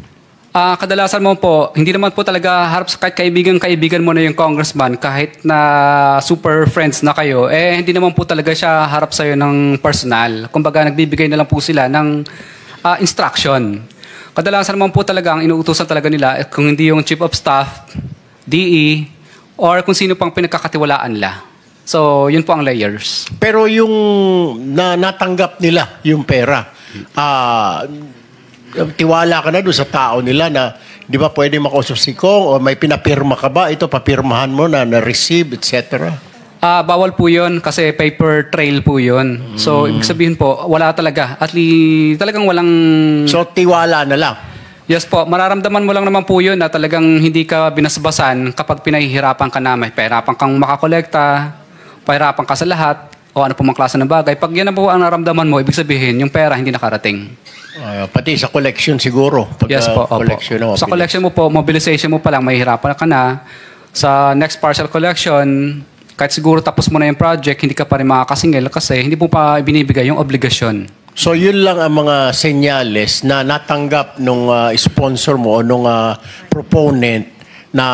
Kadalasan mo po, hindi naman po talaga harap sa kahit kaibigan mo na yung congressman, kahit na super friends na kayo, hindi naman po talaga siya harap sa'yo ng personal. Kumbaga, nagbibigay na lang po sila ng instruction. Kadalasan naman po talaga, ang inuutosan talaga nila, kung hindi yung chief of staff, DE, or kung sino pang pinagkakatiwalaan nila. So, yun po ang layers. Pero yung natanggap nila yung pera, tiwala ka na doon sa tao nila na di ba pwede makausap si Kong o may pinapirma ka ba? Ito, papirmahan mo na na-receive, etc. Bawal po yun kasi paper trail po yun. So, ibig sabihin po, wala talaga. At talagang walang... So, tiwala na lang? Yes po. Mararamdaman mo lang naman po yun na talagang hindi ka binasbasan kapag pinahihirapan ka na. May pahirapan kang makakolekta, pahirapan ka sa lahat, o ano po mga klase ng bagay. Pag yan na po ang naramdaman mo, ibig sabihin, yung pera hindi nakarating. Pati sa collection siguro. Yes po. Collection sa collection mo po, mobilization mo pa lang, mahihirapan ka na. Sa next partial collection, kahit siguro tapos mo na yung project, hindi ka pa rin makakasingil kasi hindi mo pa binibigay yung obligasyon. So yun lang ang mga senyales na natanggap nung sponsor mo o nung proponent na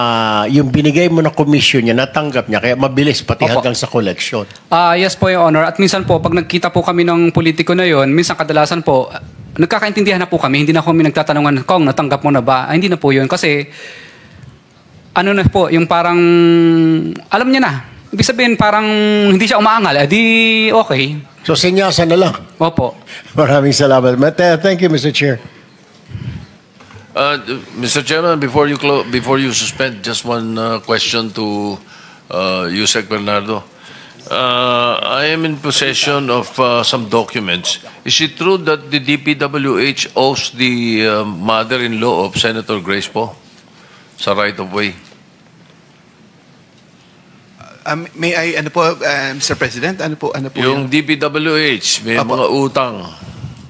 yung binigay mo na commission niya, natanggap niya, kaya mabilis pati hanggang sa collection. Yes po, Your Honor. At minsan po, pag nagkita po kami ng politiko na yon, minsan kadalasan po, nagkakaintindihan na po kami, hindi na kami nagtatanungan, Kong, natanggap mo na ba? Hindi na po yun kasi, ano na po, yung parang, alam niya na. Ibig sabihin, parang hindi siya umaangal, di okay. So, senyasan na lang. Opo. Maraming salamat. Thank you, Mr. Chair. Mr. Chairman, before you suspend, just one question to Yusek Bernardo. I am in possession of some documents. Is it true that the DPWH owes the mother-in-law of Senator Grace po sa right-of-way? May I, Mr. President, ano po yung DPWH, may mga utang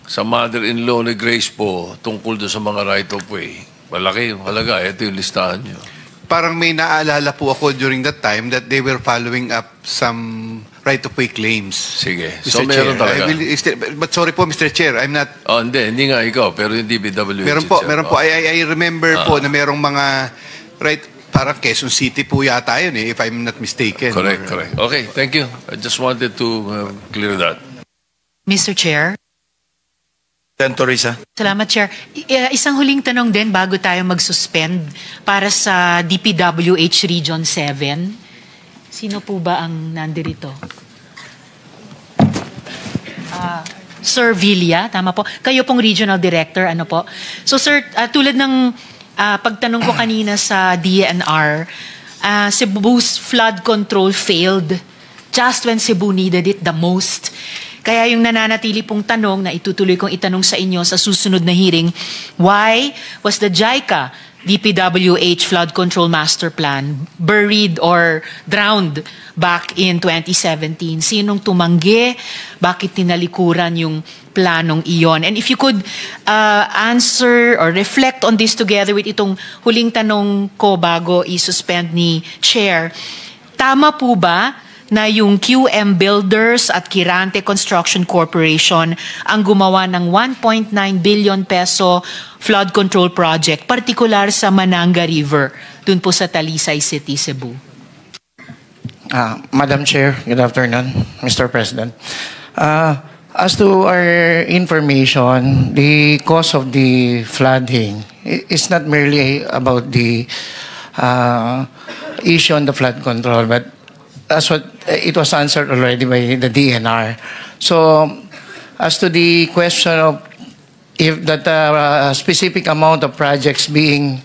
sa mother-in-law ni Grace po tungkol doon sa mga right-of-way. Malaki yung halaga. Ito yung listahan nyo. Parang may naalala po ako during that time that they were following up some right-of-way claims. Sige. Mr. So, meron talaga. But sorry po, Mr. Chair, I'm not... Hindi nga ikaw, pero yung DPWH. Meron po. I remember po na merong mga parang Quezon City po yata yun if I'm not mistaken. Correct. Okay, thank you. I just wanted to clear that. Mr. Chair? Teresa. Salamat, Chair. Isang huling tanong din bago tayo mag-suspend para sa DPWH Region 7. Sino po ba ang nandirito? Sir Villa, tama po. Kayo pong Regional Director, ano po? So, Sir, tulad ng pagtanong ko kanina sa DNR, Cebu's flood control failed just when Cebu needed it the most. Kaya yung nananatili pong tanong na itutuloy kong itanong sa inyo sa susunod na hearing, why was the JICA DPWH Flood Control Master Plan buried or drowned back in 2017? Sinong tumanggi? Bakit tinalikuran yung planong iyon? And if you could answer or reflect on this together with itong huling tanong ko bago i-suspend ni Chair, tama po ba na yung QM Builders at Kirante Construction Corporation ang gumawa ng 1.9 billion peso flood control project, particular sa Mananga River, dun po sa Talisay City, Cebu? Madam Chair, good afternoon, Mr. President. As to our information, the cause of the flooding is not merely about the issue on the flood control, but as what it was answered already by the DNR. So, as to the question of if that specific amount of projects being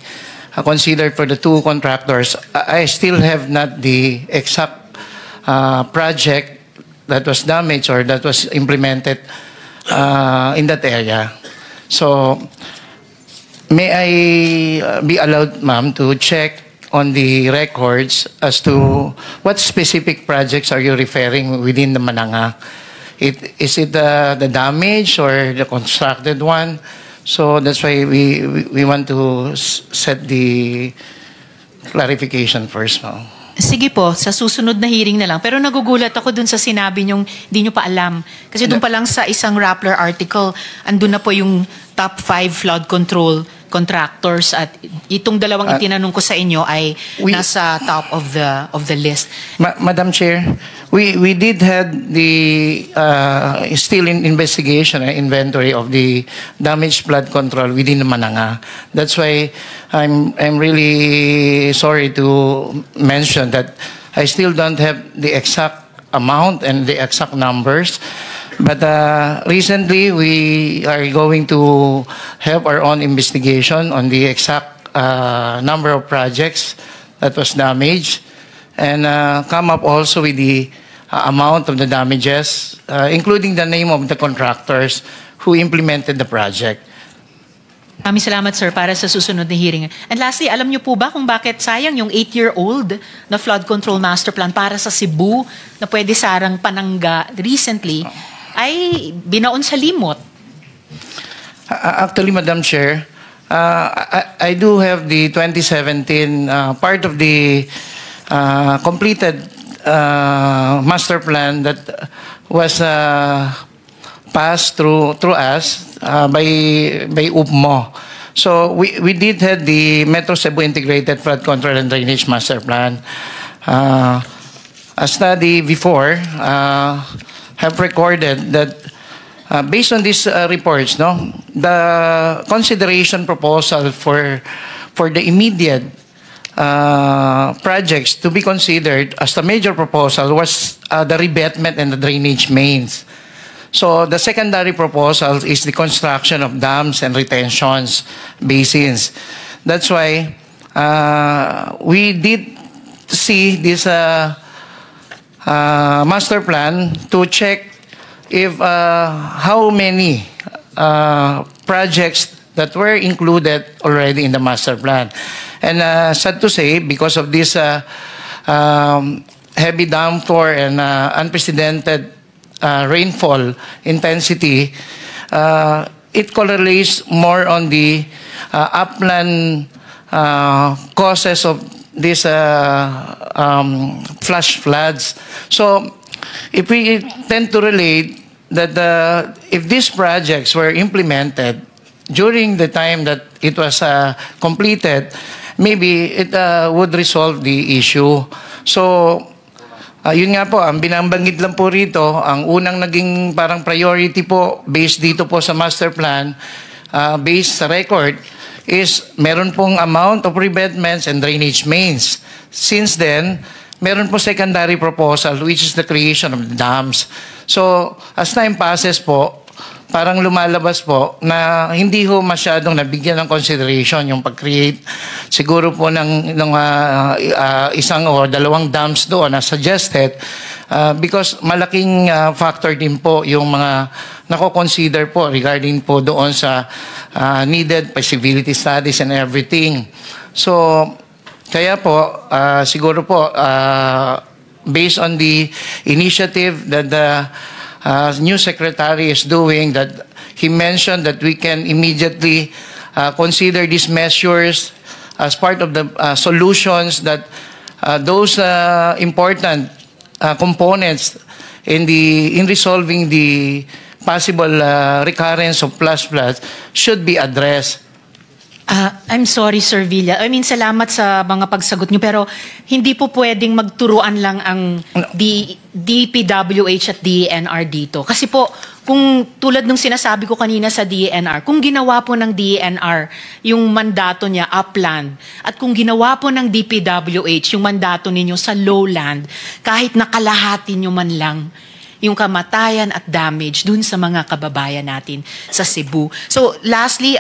considered for the two contractors, I still have not the exact project that was damaged or that was implemented in that area. So, may I be allowed, ma'am, to check on the records as to what specific projects are you referring within the Mananga? Is it the damage or the constructed one? So that's why we want to set the clarification first, ma'am. Sige po, sa susunod na hearing na lang. Pero nagugulat ako dun sa sinabi nyong di nyo pa alam. Kasi dun pa lang sa isang Rappler article, andun na po yung top 5 flood control contractors at itong dalawang itinanong ko sa inyo ay nasa top of the list. Madam Chair, we did have the still in investigation and inventory of the damaged flood control within the Mananga. That's why I'm really sorry to mention that I still don't have the exact amount and the exact numbers. But recently, we are going to have our own investigation on the exact number of projects that was damaged and come up also with the amount of the damages, including the name of the contractors who implemented the project. Maraming salamat, sir, para sa susunod na hearing. And lastly, alam niyo po ba kung bakit sayang yung 8-year-old na flood control master plan para sa Cebu na pwede sarang panangga recently ay binaon sa limot? Actually, Madam Chair, I do have the 2017 part of the completed master plan that was passed through us by UPMO. So we did have the Metro Cebu Integrated Flood Control and Drainage Master Plan. A study before have recorded that based on these reports, the consideration proposal for the immediate projects to be considered as the major proposal was the revetment and the drainage mains. So the secondary proposal is the construction of dams and retentions basins. That's why we did see this master plan to check if how many projects that were included already in the master plan. And sad to say, because of this heavy downpour and unprecedented rainfall intensity, it correlates more on the upland causes of these flash floods. So if we tend to relate that if these projects were implemented during the time that it was completed, maybe it would resolve the issue. So yun nga po, ang binabanggit lang po rito, ang unang naging parang priority po based dito po sa master plan, based sa record, is meron pong amount of revetments and drainage mains. Since then, meron po secondary proposal, which is the creation of the dams. So, as time passes po, parang lumalabas po na hindi ho masyadong nabigyan ng consideration yung pag-create siguro po ng isang o dalawang dams doon na suggested because malaking factor din po yung mga nako-consider po regarding po doon sa needed feasibility studies and everything. So, kaya po, siguro po, based on the initiative that the new secretary is doing, that he mentioned that we can immediately consider these measures as part of the solutions that those important components in resolving the possible recurrence of flash floods should be addressed. I'm sorry, Sir Villa. I mean, salamat sa mga pagsagot nyo, pero hindi po pwedeng magturuan lang ang DPWH at DENR dito. Kasi po, kung tulad nung sinasabi ko kanina sa DENR, kung ginawa po ng DENR yung mandato niya upland, at kung ginawa po ng DPWH yung mandato ninyo sa lowland, kahit nakalahati nyo man lang yung kamatayan at damage dun sa mga kababayan natin sa Cebu. So, lastly,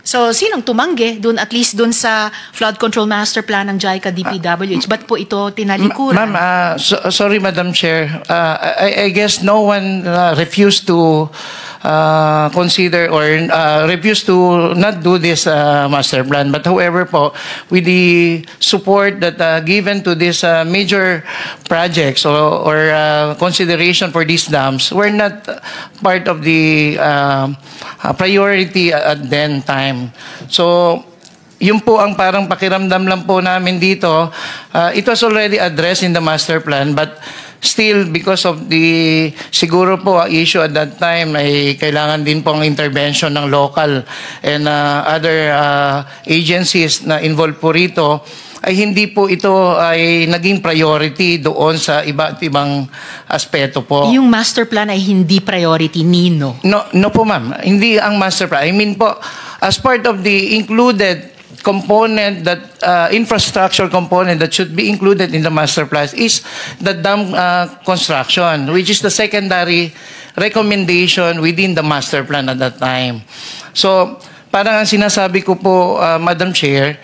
so, sinong tumanggi dun, at least dun sa flood control master plan ng JICA DPWH? Ba't po ito tinalikuran? Ma'am, sorry, Madam Chair. I guess no one refused to consider or refused to not do this master plan. But however po, with the support that given to this major projects or consideration for these dams, we're not part of the priority at then time. So, yun po ang parang pakiramdam lang po namin dito. It was already addressed in the master plan, but still, because of the, siguro po, issue at that time ay kailangan din po ang intervention ng local and other agencies na involved po rito, ay hindi po ito ay naging priority doon sa iba't ibang aspeto po. Yung master plan ay hindi priority, Nino? No po, ma'am. Hindi ang master plan. I mean po, as part of the included component, that infrastructure component that should be included in the master plan is the dam construction, which is the secondary recommendation within the master plan at that time. So, parang ang sinasabi ko po, Madam Chair,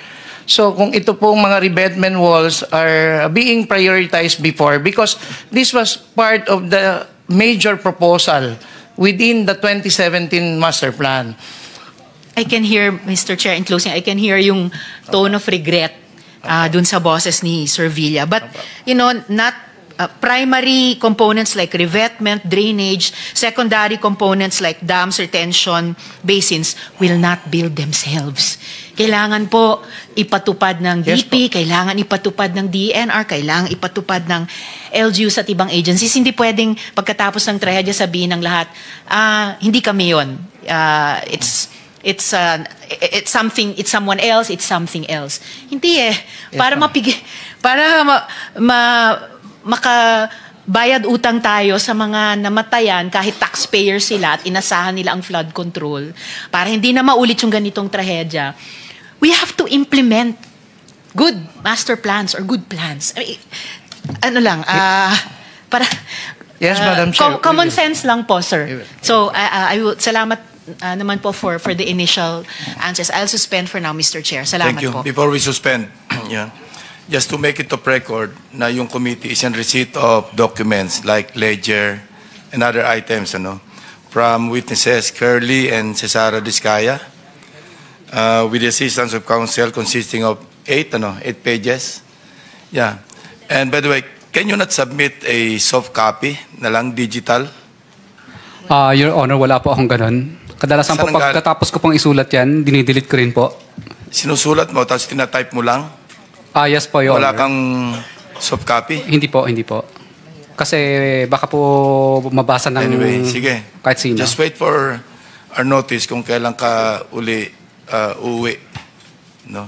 so kung ito pong mga revetment walls are being prioritized before, because this was part of the major proposal within the 2017 master plan. I can hear, Mr. Chair, in closing, I can hear yung tone of regret dun sa boses ni Sir Villa. But, you know, not primary components like revetment, drainage, secondary components like dams, retention basins will not build themselves. Kailangan po ipatupad ng DP, kailangan ipatupad ng DENR, kailangan ipatupad ng LGUs at ibang agencies. Hindi pwedeng pagkatapos ng trahedya sabihin ng lahat, hindi kami yun. It's something, it's someone else, it's something else. Hindi eh. Para makabayad utang tayo sa mga namatayan kahit taxpayer sila at inasahan nila ang flood control, para hindi na maulit yung ganitong trahedya, we have to implement good master plans or good plans. I mean, ano lang, para yes, Madam Chair. Common sense lang po, sir. So, I will, salamat naman po for the initial answers. I'll suspend for now, Mr. Chair. Salamat Thank you. po. Before we suspend, just to make it of record na yung committee is in receipt of documents like ledger and other items from witnesses Curly and Cesara Discaya with the assistance of counsel consisting of 8 pages. Yeah. And by the way, can you not submit a soft copy na lang, digital? Your Honor, wala po akong ganun. Kadalasan po pagkatapos ko pong isulat yan, dinidelete ko rin po. Sinusulat mo, tapos tinatype mo lang? Yes po, Your Wala Honor. kang soft copy? Hindi po. Kasi baka po mabasa ng anyway, sige. Kahit sino. Just wait for our notice kung kailan ka uli uuwi. No?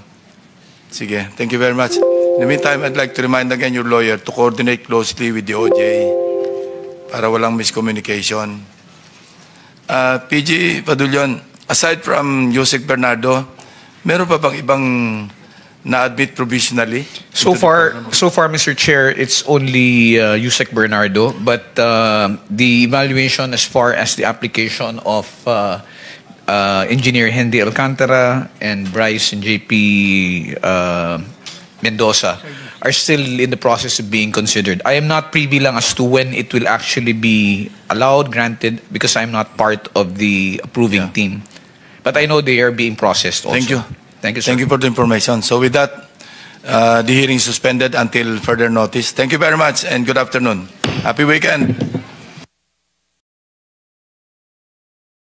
Sige, thank you very much. In the meantime, I'd like to remind again your lawyer to coordinate closely with the OJ para walang miscommunication. PG Padulyon, aside from Yusek Bernardo, meron pa bang ibang na-admit provisionally? So far, Mr. Chair, it's only Yusek Bernardo, but the evaluation as far as the application of Engineer Henry Alcantara and Bryce and JP Mendoza are still in the process of being considered. I am not privy lang as to when it will actually be allowed, granted, because I'm not part of the approving team. But I know they are being processed also. Thank you. Thank you, sir. Thank you for the information. So with that, the hearing is suspended until further notice. Thank you very much and good afternoon. Happy weekend.